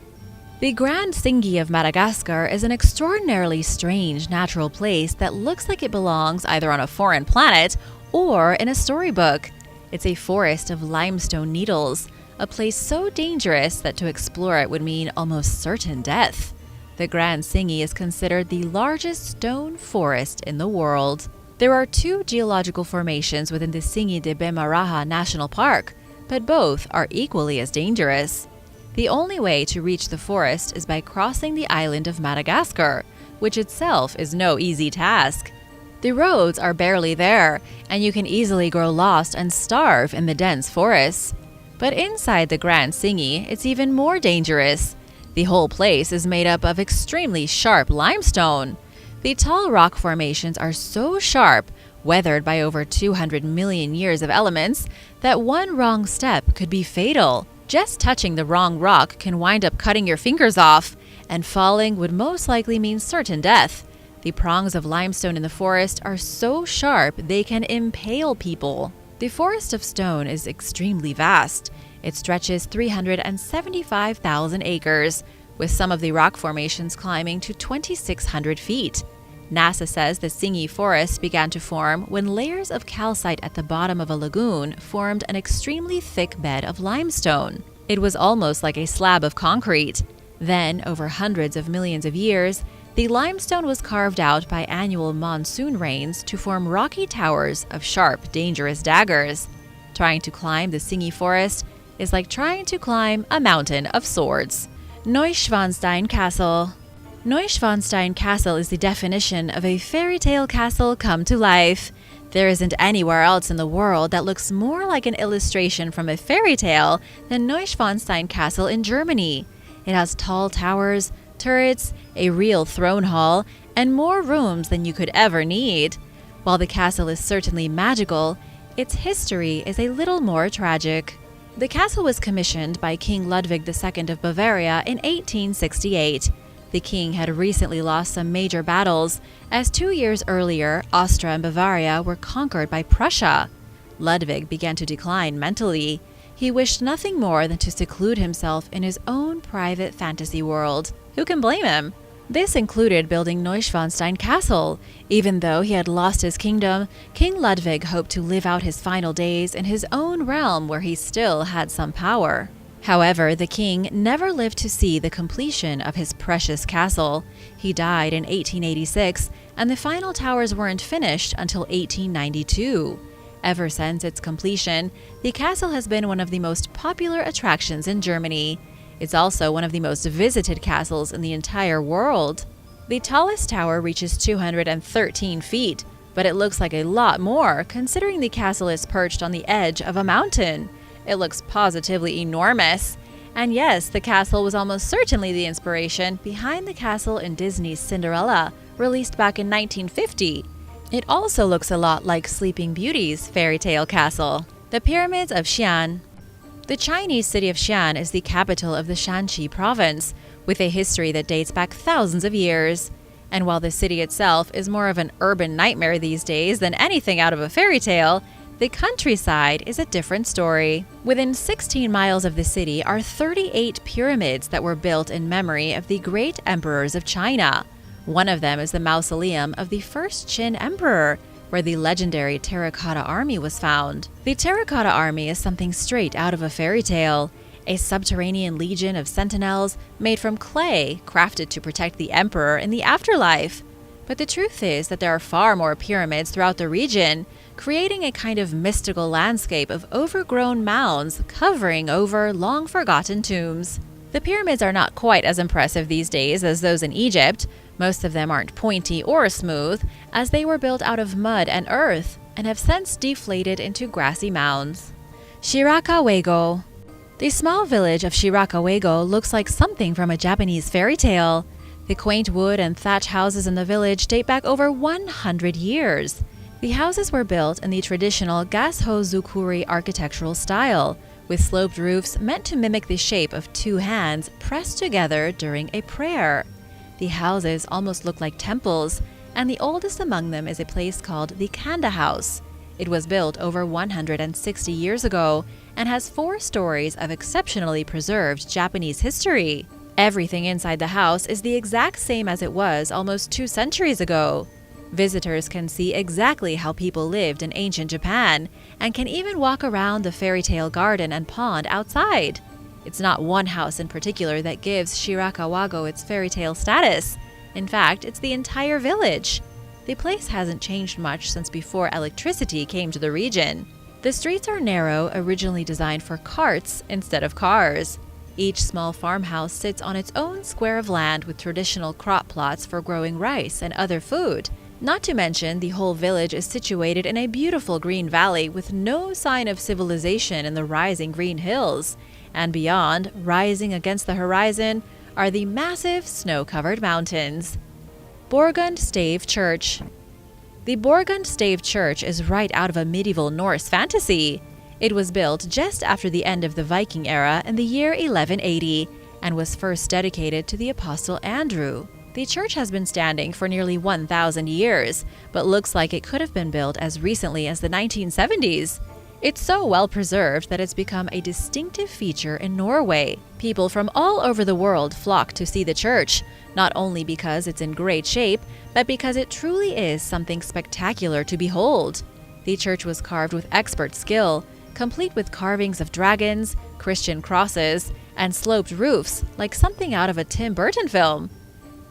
The Grand Singi of Madagascar is an extraordinarily strange natural place that looks like it belongs either on a foreign planet or in a storybook. It's a forest of limestone needles, a place so dangerous that to explore it would mean almost certain death. The Grand Singi is considered the largest stone forest in the world. There are 2 geological formations within the Singi de Bemaraha National Park, but both are equally as dangerous. The only way to reach the forest is by crossing the island of Madagascar, which itself is no easy task. The roads are barely there, and you can easily grow lost and starve in the dense forests. But inside the Grand Singi, it's even more dangerous. The whole place is made up of extremely sharp limestone. The tall rock formations are so sharp, weathered by over 200 million years of elements, that one wrong step could be fatal. Just touching the wrong rock can wind up cutting your fingers off, and falling would most likely mean certain death. The prongs of limestone in the forest are so sharp they can impale people. The Forest of Stone is extremely vast. It stretches 375,000 acres, with some of the rock formations climbing to 2,600 feet. NASA says the Singi Forest began to form when layers of calcite at the bottom of a lagoon formed an extremely thick bed of limestone. It was almost like a slab of concrete. Then, over hundreds of millions of years, the limestone was carved out by annual monsoon rains to form rocky towers of sharp, dangerous daggers. Trying to climb the Singi Forest is like trying to climb a mountain of swords. Novonstein Castle. Novonstein Castle is the definition of a fairy tale castle come to life. There isn't anywhere else in the world that looks more like an illustration from a fairy tale than Novonstein Castle in Germany. It has tall towers, turrets, a real throne hall, and more rooms than you could ever need. While the castle is certainly magical, its history is a little more tragic. The castle was commissioned by King Ludwig II of Bavaria in 1868. The king had recently lost some major battles, as 2 years earlier, Austria and Bavaria were conquered by Prussia. Ludwig began to decline mentally. He wished nothing more than to seclude himself in his own private fantasy world. Who can blame him? This included building Novonstein Castle. Even though he had lost his kingdom, King Ludwig hoped to live out his final days in his own realm where he still had some power. However, the king never lived to see the completion of his precious castle. He died in 1886, and the final towers weren't finished until 1892. Ever since its completion, the castle has been one of the most popular attractions in Germany. It's also one of the most visited castles in the entire world. The tallest tower reaches 213 feet, but it looks like a lot more considering the castle is perched on the edge of a mountain. It looks positively enormous. And yes, the castle was almost certainly the inspiration behind the castle in Disney's Cinderella, released back in 1950. It also looks a lot like Sleeping Beauty's fairy tale castle. The Pyramids of Xian. The Chinese city of Xian is the capital of the Shanxi province, with a history that dates back thousands of years. And while the city itself is more of an urban nightmare these days than anything out of a fairy tale, the countryside is a different story. Within 16 miles of the city are 38 pyramids that were built in memory of the great emperors of China. One of them is the mausoleum of the first Qin emperor, where the legendary Terracotta Army was found. The Terracotta Army is something straight out of a fairy tale, a subterranean legion of sentinels made from clay, crafted to protect the emperor in the afterlife. But the truth is that there are far more pyramids throughout the region, creating a kind of mystical landscape of overgrown mounds covering over long-forgotten tombs. The pyramids are not quite as impressive these days as those in Egypt. Most of them aren't pointy or smooth, as they were built out of mud and earth and have since deflated into grassy mounds. Shirakawego. The small village of Shirakawego looks like something from a Japanese fairy tale. The quaint wood and thatch houses in the village date back over 100 years. The houses were built in the traditional Gasho-zukuri architectural style, with sloped roofs meant to mimic the shape of two hands pressed together during a prayer. The houses almost look like temples, and the oldest among them is a place called the Kanda House. It was built over 160 years ago and has 4 stories of exceptionally preserved Japanese history. Everything inside the house is the exact same as it was almost 2 centuries ago. Visitors can see exactly how people lived in ancient Japan and can even walk around the fairy tale garden and pond outside. It's not one house in particular that gives Shirakawago its fairy tale status. In fact, it's the entire village. The place hasn't changed much since before electricity came to the region. The streets are narrow, originally designed for carts instead of cars. Each small farmhouse sits on its own square of land with traditional crop plots for growing rice and other food. Not to mention, the whole village is situated in a beautiful green valley with no sign of civilization in the rising green hills. And beyond, rising against the horizon, are the massive snow-covered mountains. Borgund Stave Church. The Borgund Stave Church is right out of a medieval Norse fantasy. It was built just after the end of the Viking era in the year 1180 and was first dedicated to the Apostle Andrew. The church has been standing for nearly 1,000 years, but looks like it could have been built as recently as the 1970s. It's so well preserved that it's become a distinctive feature in Norway. People from all over the world flock to see the church, not only because it's in great shape, but because it truly is something spectacular to behold. The church was carved with expert skill, complete with carvings of dragons, Christian crosses, and sloped roofs like something out of a Tim Burton film.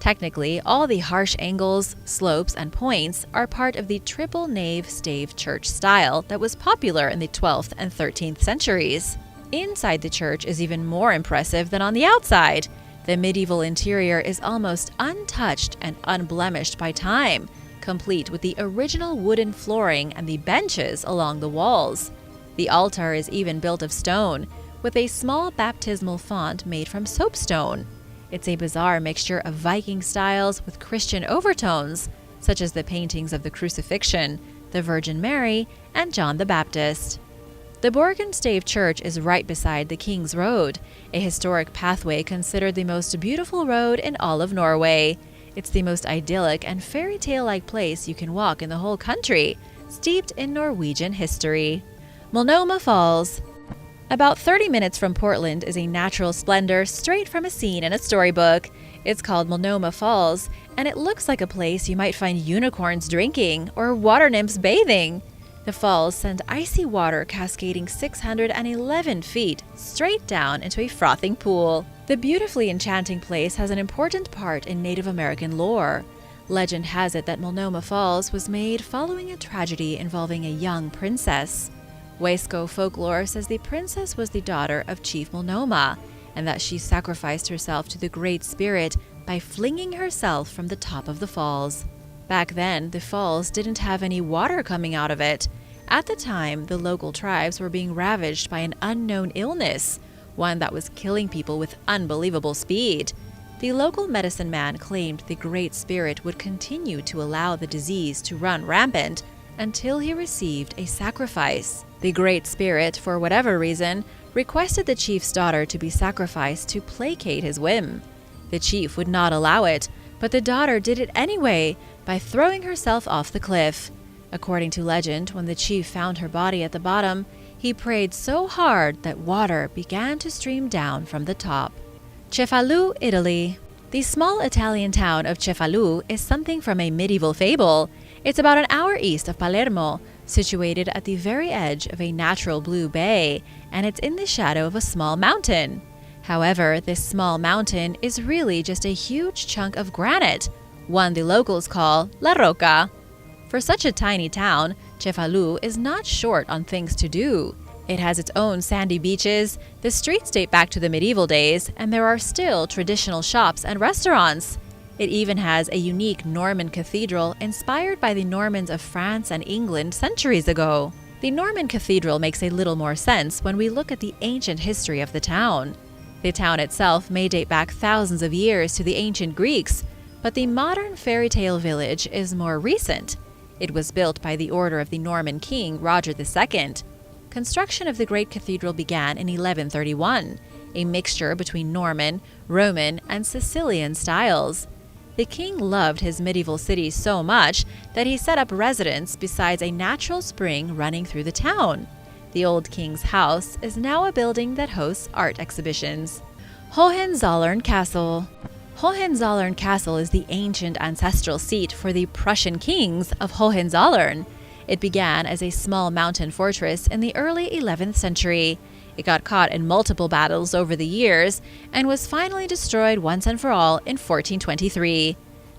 Technically, all the harsh angles, slopes, and points are part of the triple nave stave church style that was popular in the 12th and 13th centuries. Inside the church is even more impressive than on the outside. The medieval interior is almost untouched and unblemished by time, complete with the original wooden flooring and the benches along the walls. The altar is even built of stone, with a small baptismal font made from soapstone. It's a bizarre mixture of Viking styles with Christian overtones, such as the paintings of the Crucifixion, the Virgin Mary, and John the Baptist. The Borgund Stave Church is right beside the King's Road, a historic pathway considered the most beautiful road in all of Norway. It's the most idyllic and fairy tale-like place you can walk in the whole country, steeped in Norwegian history. Monoma Falls. About 30 minutes from Portland is a natural splendor straight from a scene in a storybook. It's called Monoma Falls, and it looks like a place you might find unicorns drinking or water nymphs bathing. The falls send icy water cascading 611 feet straight down into a frothing pool. The beautifully enchanting place has an important part in Native American lore. Legend has it that Monoma Falls was made following a tragedy involving a young princess. Wesco folklore says the princess was the daughter of Chief Monoma, and that she sacrificed herself to the Great Spirit by flinging herself from the top of the falls. Back then, the falls didn't have any water coming out of it, At the time, the local tribes were being ravaged by an unknown illness, one that was killing people with unbelievable speed. The local medicine man claimed the Great Spirit would continue to allow the disease to run rampant until he received a sacrifice. The Great Spirit, for whatever reason, requested the chief's daughter to be sacrificed to placate his whim. The chief would not allow it, but the daughter did it anyway by throwing herself off the cliff. According to legend, when the chief found her body at the bottom, he prayed so hard that water began to stream down from the top. Cefalù, Italy. The small Italian town of Cefalù is something from a medieval fable. It's about an hour east of Palermo, situated at the very edge of a natural blue bay, and it's in the shadow of a small mountain. However, this small mountain is really just a huge chunk of granite, one the locals call La Rocca. For such a tiny town, Cefalù is not short on things to do. It has its own sandy beaches, the streets date back to the medieval days, and there are still traditional shops and restaurants. It even has a unique Norman cathedral inspired by the Normans of France and England centuries ago. The Norman cathedral makes a little more sense when we look at the ancient history of the town. The town itself may date back thousands of years to the ancient Greeks, but the modern fairy tale village is more recent. It was built by the order of the Norman king Roger II. Construction of the great cathedral began in 1131, a mixture between Norman, Roman, and Sicilian styles. The king loved his medieval city so much that he set up residence beside a natural spring running through the town. The old king's house is now a building that hosts art exhibitions. Hohenzollern Castle. Hohenzollern Castle is the ancient ancestral seat for the Prussian kings of Hohenzollern. It began as a small mountain fortress in the early 11th century. It got caught in multiple battles over the years and was finally destroyed once and for all in 1423.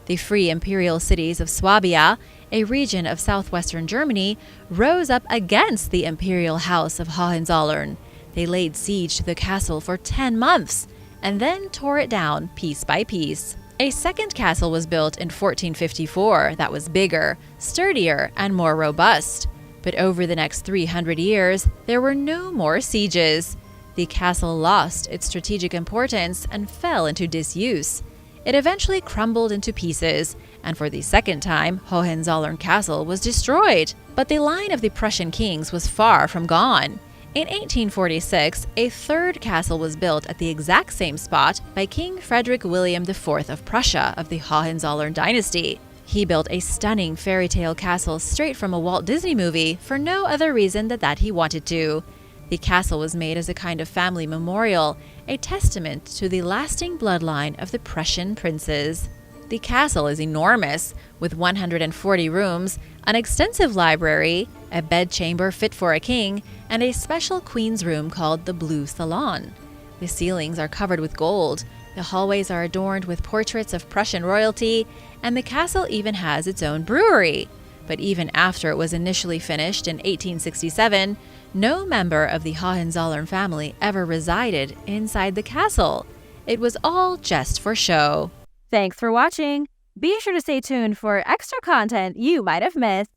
The free imperial cities of Swabia, a region of southwestern Germany, rose up against the imperial house of Hohenzollern. They laid siege to the castle for 10 months and then tore it down piece by piece. A second castle was built in 1454 that was bigger, sturdier, and more robust. But over the next 300 years, there were no more sieges. The castle lost its strategic importance and fell into disuse. It eventually crumbled into pieces, and for the second time, Hohenzollern Castle was destroyed. But the line of the Prussian kings was far from gone. In 1846, a third castle was built at the exact same spot by King Frederick William IV of Prussia of the Hohenzollern dynasty. He built a stunning fairy tale castle straight from a Walt Disney movie for no other reason than that he wanted to. The castle was made as a kind of family memorial, a testament to the lasting bloodline of the Prussian princes. The castle is enormous, with 140 rooms, an extensive library, a bedchamber fit for a king, and a special queen's room called the Blue Salon. The ceilings are covered with gold, the hallways are adorned with portraits of Prussian royalty, and the castle even has its own brewery. But even after it was initially finished in 1867, no member of the Hohenzollern family ever resided inside the castle. It was all just for show. Thanks for watching. Be sure to stay tuned for extra content you might have missed.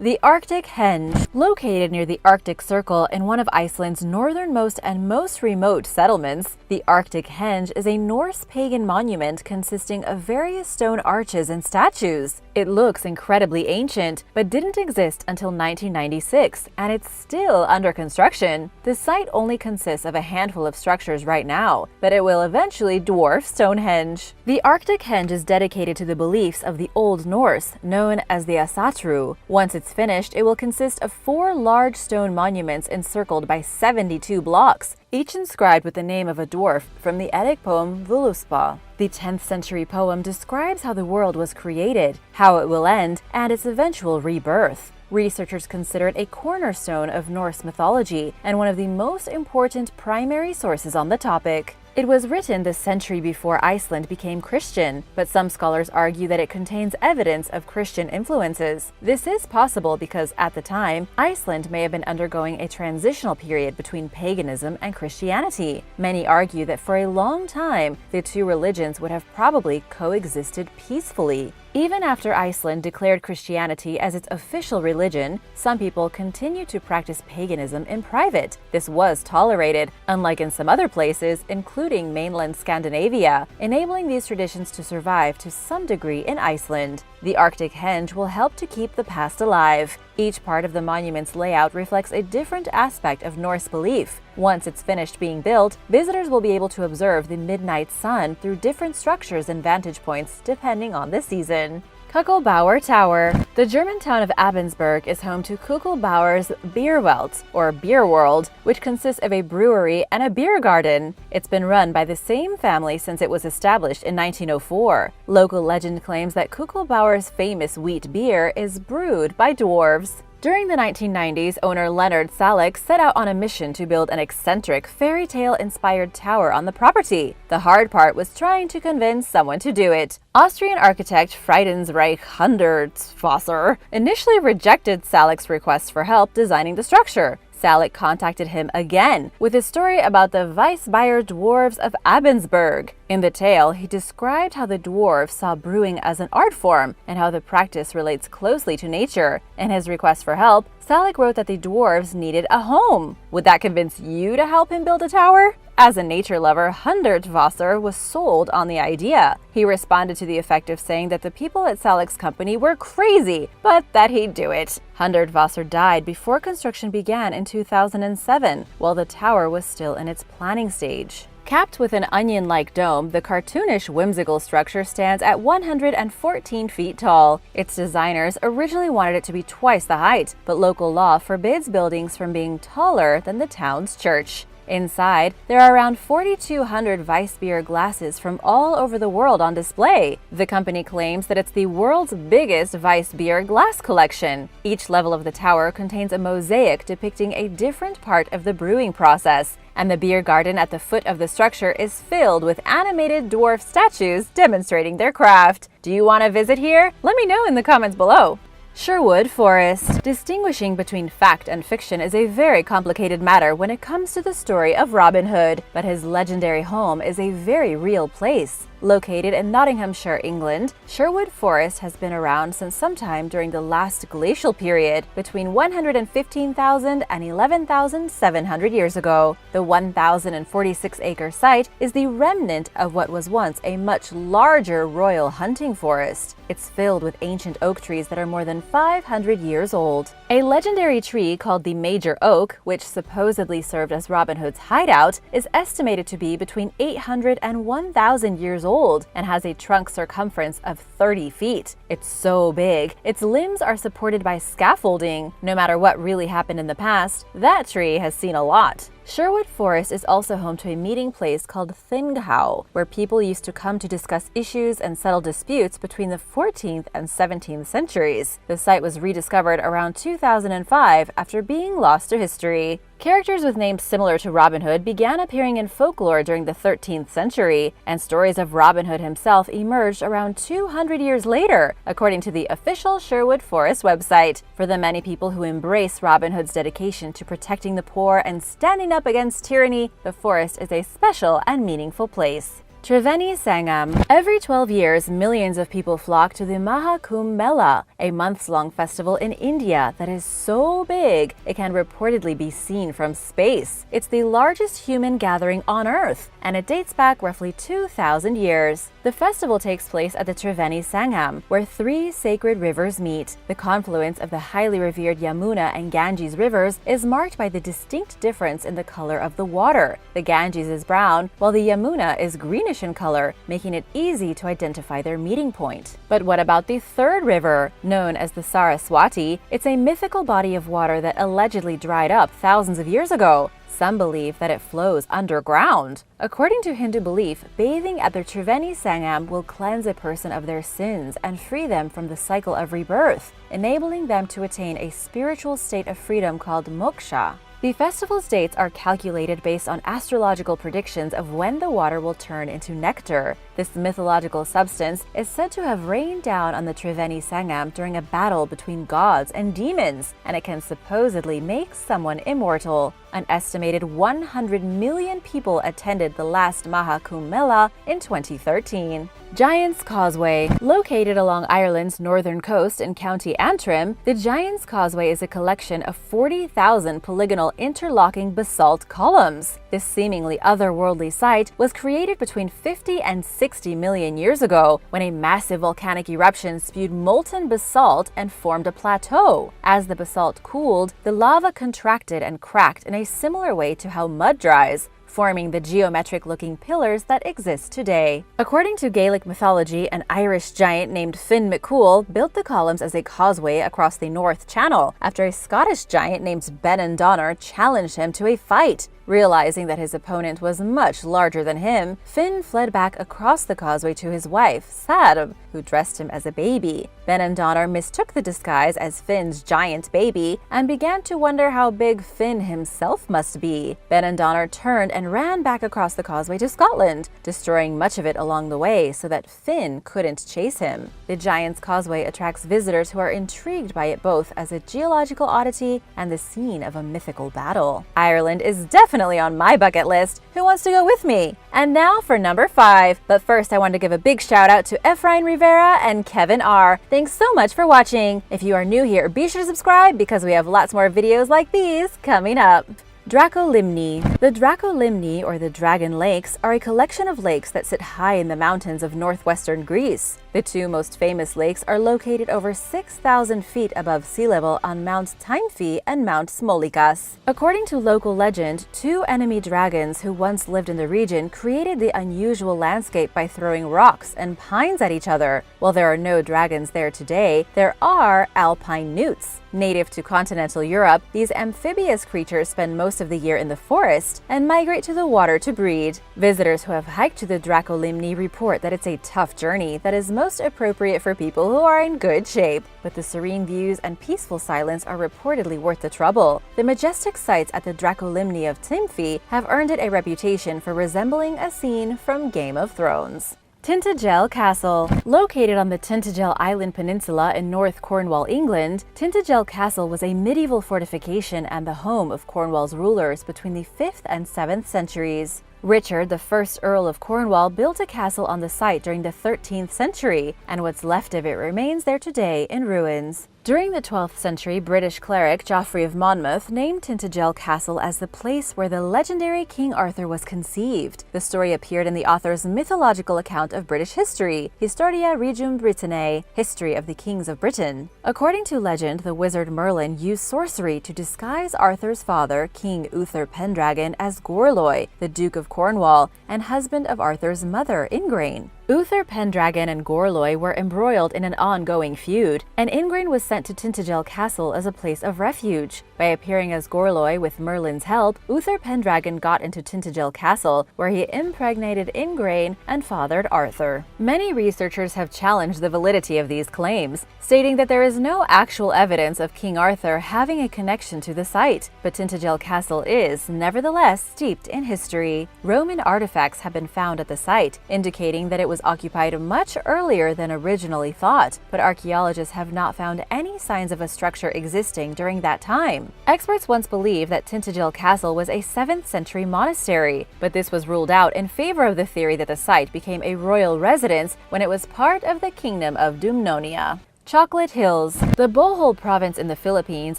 The Arctic Henge. Located near the Arctic Circle in one of Iceland's northernmost and most remote settlements, the Arctic Henge is a Norse pagan monument consisting of various stone arches and statues. It looks incredibly ancient, but didn't exist until 1996, and it's still under construction. The site only consists of a handful of structures right now, but it will eventually dwarf Stonehenge. The Arctic Henge is dedicated to the beliefs of the Old Norse, known as the Asatru. Once it's finished, it will consist of 4 large stone monuments encircled by 72 blocks, each inscribed with the name of a dwarf from the Eddic poem Völuspá. The 10th century poem describes how the world was created, how it will end, and its eventual rebirth. Researchers consider it a cornerstone of Norse mythology and one of the most important primary sources on the topic. It was written the century before Iceland became Christian, but some scholars argue that it contains evidence of Christian influences. This is possible because, at the time, Iceland may have been undergoing a transitional period between paganism and Christianity. Many argue that for a long time, the two religions would have probably coexisted peacefully. Even after Iceland declared Christianity as its official religion, some people continue to practice paganism in private. This was tolerated, unlike in some other places, including mainland Scandinavia, enabling these traditions to survive to some degree in Iceland. The Arctic henge will help to keep the past alive. Each part of the monument's layout reflects a different aspect of Norse belief. Once it's finished being built, visitors will be able to observe the midnight sun through different structures and vantage points depending on the season. Cbl Bower Tower. The German town of Abensberg is home to Cbl Bower's Bierwelt, or Beer World, which consists of a brewery and a beer garden. It's been run by the same family since it was established in 1904. Local legend claims that Cbl Bower's famous wheat beer is brewed by dwarves. During the 1990s, owner Leonard Salek set out on a mission to build an eccentric, fairy tale-inspired tower on the property. The hard part was trying to convince someone to do it. Austrian architect Friedensreich Hundertswasser initially rejected Salek's request for help designing the structure. Salek contacted him again with a story about the Weissbier dwarves of Abensberg. In the tale, he described how the dwarves saw brewing as an art form and how the practice relates closely to nature. In his request for help, Salek wrote that the dwarves needed a home. Would that convince you to help him build a tower? As a nature lover, Hundertswasser was sold on the idea. He responded to the effect of saying that the people at Salek's company were crazy, but that he'd do it. Hundertswasser died before construction began in 2007, while the tower was still in its planning stage. Capped with an onion-like dome, the cartoonish, whimsical structure stands at 114 feet tall. Its designers originally wanted it to be twice the height, but local law forbids buildings from being taller than the town's church. Inside, there are around 4,200 Weissbier glasses from all over the world on display. The company claims that it's the world's biggest Weissbier glass collection. Each level of the tower contains a mosaic depicting a different part of the brewing process, and the beer garden at the foot of the structure is filled with animated dwarf statues demonstrating their craft. Do you want to visit here? Let me know in the comments below. Sherwood Forest. Distinguishing between fact and fiction is a very complicated matter when it comes to the story of Robin Hood, but his legendary home is a very real place. Located in Nottinghamshire, England, Sherwood Forest has been around since sometime during the last glacial period, between 115,000 and 11,700 years ago. The 1,046-acre site is the remnant of what was once a much larger royal hunting forest. It's filled with ancient oak trees that are more than 500 years old. A legendary tree called the Major Oak, which supposedly served as Robin Hood's hideout, is estimated to be between 800 and 1,000 years old and has a trunk circumference of 30 feet. It's so big, its limbs are supported by scaffolding. No matter what really happened in the past, that tree has seen a lot. Sherwood Forest is also home to a meeting place called Thinghow, where people used to come to discuss issues and settle disputes between the 14th and 17th centuries. The site was rediscovered around 2005 after being lost to history. Characters with names similar to Robin Hood began appearing in folklore during the 13th century, and stories of Robin Hood himself emerged around 200 years later, according to the official Sherwood Forest website. For the many people who embrace Robin Hood's dedication to protecting the poor and standing up against tyranny, the forest is a special and meaningful place. Trini Sangam. Every 12 years, millions of people flock to the Mahakumbh Mela, a months-long festival in India that is so big it can reportedly be seen from space. It's the largest human gathering on Earth, and it dates back roughly 2,000 years. The festival takes place at the Trini Sangam, where 3 sacred rivers meet. The confluence of the highly revered Yamuna and Ganges rivers is marked by the distinct difference in the color of the water. The Ganges is brown, while the Yamuna is greenish in color, making it easy to identify their meeting point. But what about the third river? Known as the Saraswati, it's a mythical body of water that allegedly dried up thousands of years ago. Some believe that it flows underground. According to Hindu belief, bathing at the Trini Sangam will cleanse a person of their sins and free them from the cycle of rebirth, enabling them to attain a spiritual state of freedom called moksha. The festival's dates are calculated based on astrological predictions of when the water will turn into nectar. This mythological substance is said to have rained down on the Trini Sangam during a battle between gods and demons, and it can supposedly make someone immortal. An estimated 100 million people attended the last Maha Kumbh Mela in 2013. Giant's Causeway. Located along Ireland's northern coast in County Antrim, the Giant's Causeway is a collection of 40,000 polygonal interlocking basalt columns. This seemingly otherworldly site was created between 50 and 60 million years ago, when a massive volcanic eruption spewed molten basalt and formed a plateau. As the basalt cooled, the lava contracted and cracked in a similar way to how mud dries, forming the geometric-looking pillars that exist today. According to Gaelic mythology, an Irish giant named Finn McCool built the columns as a causeway across the North Channel after a Scottish giant named Benandonner challenged him to a fight. Realizing that his opponent was much larger than him, Finn fled back across the causeway to his wife, Sadb, who dressed him as a baby. Benandonner mistook the disguise as Finn's giant baby and began to wonder how big Finn himself must be. Benandonner turned and ran back across the causeway to Scotland, destroying much of it along the way so that Finn couldn't chase him. The Giant's Causeway attracts visitors who are intrigued by it both as a geological oddity and the scene of a mythical battle. Ireland is definitely on my bucket list. Who wants to go with me? And now for number 5. But first, I want to give a big shout out to Ephraim Rivera and Kevin R. Thanks so much for watching. If you are new here, be sure to subscribe because we have lots more videos like these coming up. Dracolimni. The Dracolimni, or the Dragon Lakes, are a collection of lakes that sit high in the mountains of northwestern Greece. The two most famous lakes are located over 6,000 feet above sea level on Mount Tymphi and Mount Smolikas. According to local legend, two enemy dragons who once lived in the region created the unusual landscape by throwing rocks and pines at each other. While there are no dragons there today, there are alpine newts. Native to continental Europe, these amphibious creatures spend most of the year in the forest and migrate to the water to breed. Visitors who have hiked to the Dracolimni report that it's a tough journey that is most appropriate for people who are in good shape, but the serene views and peaceful silence are reportedly worth the trouble. The majestic sights at the Dracolimni of Tymphi have earned it a reputation for resembling a scene from Game of Thrones. Tintagel Castle. Located on the Tintagel Island Peninsula in North Cornwall, England, Tintagel Castle was a medieval fortification and the home of Cornwall's rulers between the 5th and 7th centuries. Richard, the first Earl of Cornwall, built a castle on the site during the 13th century, and what's left of it remains there today in ruins. During the 12th century, British cleric Geoffrey of Monmouth named Tintagel Castle as the place where the legendary King Arthur was conceived. The story appeared in the author's mythological account of British history, Historia Regum Britanniae, History of the Kings of Britain. According to legend, the wizard Merlin used sorcery to disguise Arthur's father, King Uther Pendragon, as Gorloy, the Duke of Cornwall, and husband of Arthur's mother, Ingrain. Uther Pendragon and Gorloy were embroiled in an ongoing feud, and Ingrain was sent to Tintagel Castle as a place of refuge. By appearing as Gorloy with Merlin's help, Uther Pendragon got into Tintagel Castle, where he impregnated Ingrain and fathered Arthur. Many researchers have challenged the validity of these claims, stating that there is no actual evidence of King Arthur having a connection to the site, but Tintagel Castle is, nevertheless, steeped in history. Roman artifacts have been found at the site, indicating that it was occupied much earlier than originally thought, but archaeologists have not found any signs of a structure existing during that time. Experts once believed that Tintagel Castle was a 7th century monastery, but this was ruled out in favor of the theory that the site became a royal residence when it was part of the Kingdom of Dumnonia. Chocolate Hills. The Bohol province in the Philippines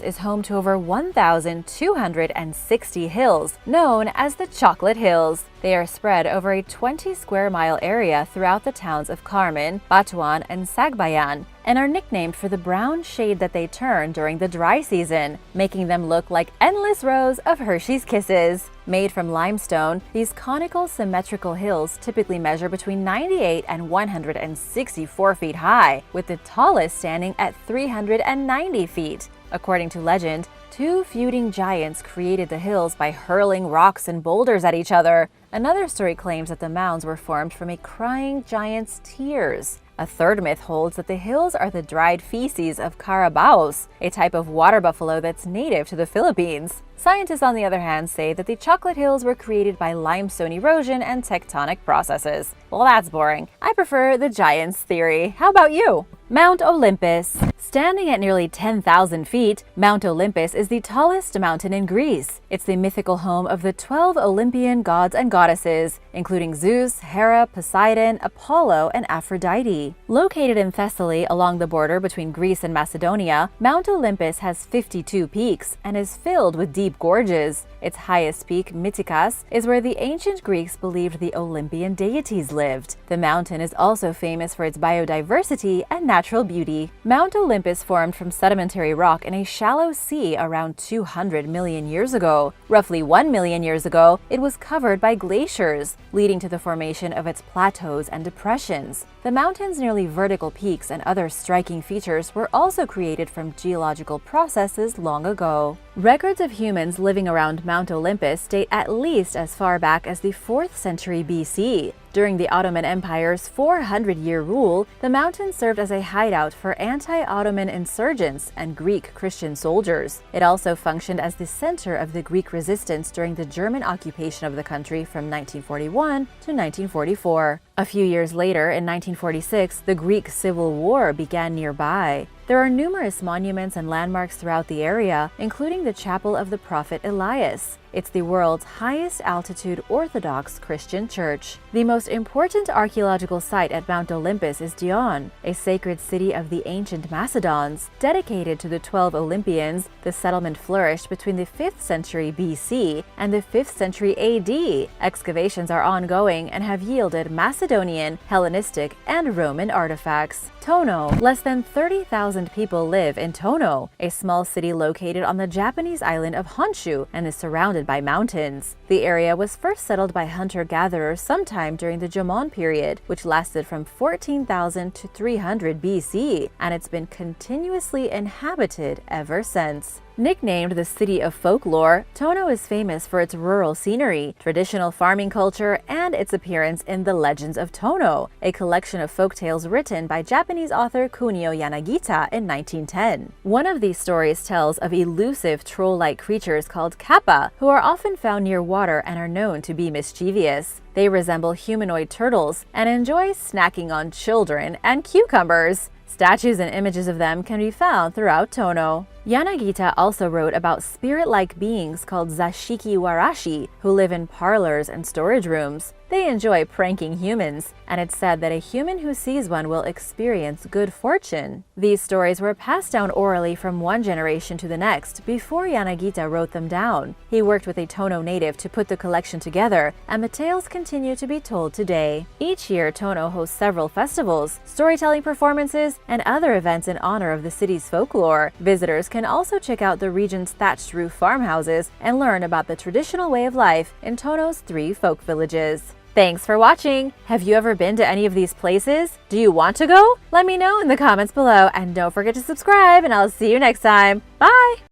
is home to over 1,260 hills, known as the Chocolate Hills. They are spread over a 20-square-mile area throughout the towns of Carmen, Batuan, and Sagbayan, and are nicknamed for the brown shade that they turn during the dry season, making them look like endless rows of Hershey's Kisses. Made from limestone, these conical symmetrical hills typically measure between 98 and 164 feet high, with the tallest standing at 390 feet. According to legend, two feuding giants created the hills by hurling rocks and boulders at each other. Another story claims that the mounds were formed from a crying giant's tears. A third myth holds that the hills are the dried feces of carabaos, a type of water buffalo that's native to the Philippines. Scientists, on the other hand, say that the Chocolate Hills were created by limestone erosion and tectonic processes. Well, that's boring. I prefer the giants theory. How about you? Mount Olympus. Standing at nearly 10,000 feet, Mount Olympus is the tallest mountain in Greece. It's the mythical home of the 12 Olympian gods and goddesses, including Zeus, Hera, Poseidon, Apollo, and Aphrodite. Located in Thessaly along the border between Greece and Macedonia, Mount Olympus has 52 peaks and is filled with deep gorges. Its highest peak, Mytikas, is where the ancient Greeks believed the Olympian deities lived. The mountain is also famous for its biodiversity and natural beauty. Mount Olympus formed from sedimentary rock in a shallow sea around 200 million years ago. Roughly 1 million years ago, it was covered by glaciers, leading to the formation of its plateaus and depressions. The mountain's nearly vertical peaks and other striking features were also created from geological processes long ago. Records of humans living around Mount Olympus date at least as far back as the 4th century BC. During the Ottoman Empire's 400-year rule, the mountain served as a hideout for anti-Ottoman insurgents and Greek Christian soldiers. It also functioned as the center of the Greek resistance during the German occupation of the country from 1941 to 1944. A few years later, in 1946, the Greek Civil War began nearby. There are numerous monuments and landmarks throughout the area, including the Chapel of the Prophet Elias. It's the world's highest altitude Orthodox Christian church. The most important archaeological site at Mount Olympus is Donan, a sacred city of the ancient Macedons. Dedicated to the 12 Olympians, the settlement flourished between the 5th century BC and the 5th century AD. Excavations are ongoing and have yielded Macedonian, Hellenistic, and Roman artifacts. Tono. Less than 30,000 people live in Tono, a small city located on the Japanese island of Honshu and is surrounded by mountains. The area was first settled by hunter-gatherers sometime during the Jomon period, which lasted from 14,000 to 300 BC, and it's been continuously inhabited ever since. Nicknamed the City of Folklore, Tono is famous for its rural scenery, traditional farming culture, and its appearance in The Legends of Tono, a collection of folktales written by Japanese author Kunio Yanagita in 1910. One of these stories tells of elusive troll-like creatures called kappa, who are often found near water and are known to be mischievous. They resemble humanoid turtles and enjoy snacking on children and cucumbers. Statues and images of them can be found throughout Tono. Yanagita also wrote about spirit-like beings called Zashiki Warashi, who live in parlors and storage rooms. They enjoy pranking humans, and it's said that a human who sees one will experience good fortune. These stories were passed down orally from one generation to the next before Yanagita wrote them down. He worked with a Tono native to put the collection together, and the tales continue to be told today. Each year, Tono hosts several festivals, storytelling performances, and other events in honor of the city's folklore. Visitors can also check out the region's thatched roof farmhouses and learn about the traditional way of life in Tono's 3 folk villages. Thanks for watching! Have you ever been to any of these places? Do you want to go? Let me know in the comments below, and don't forget to subscribe, and I'll see you next time. Bye!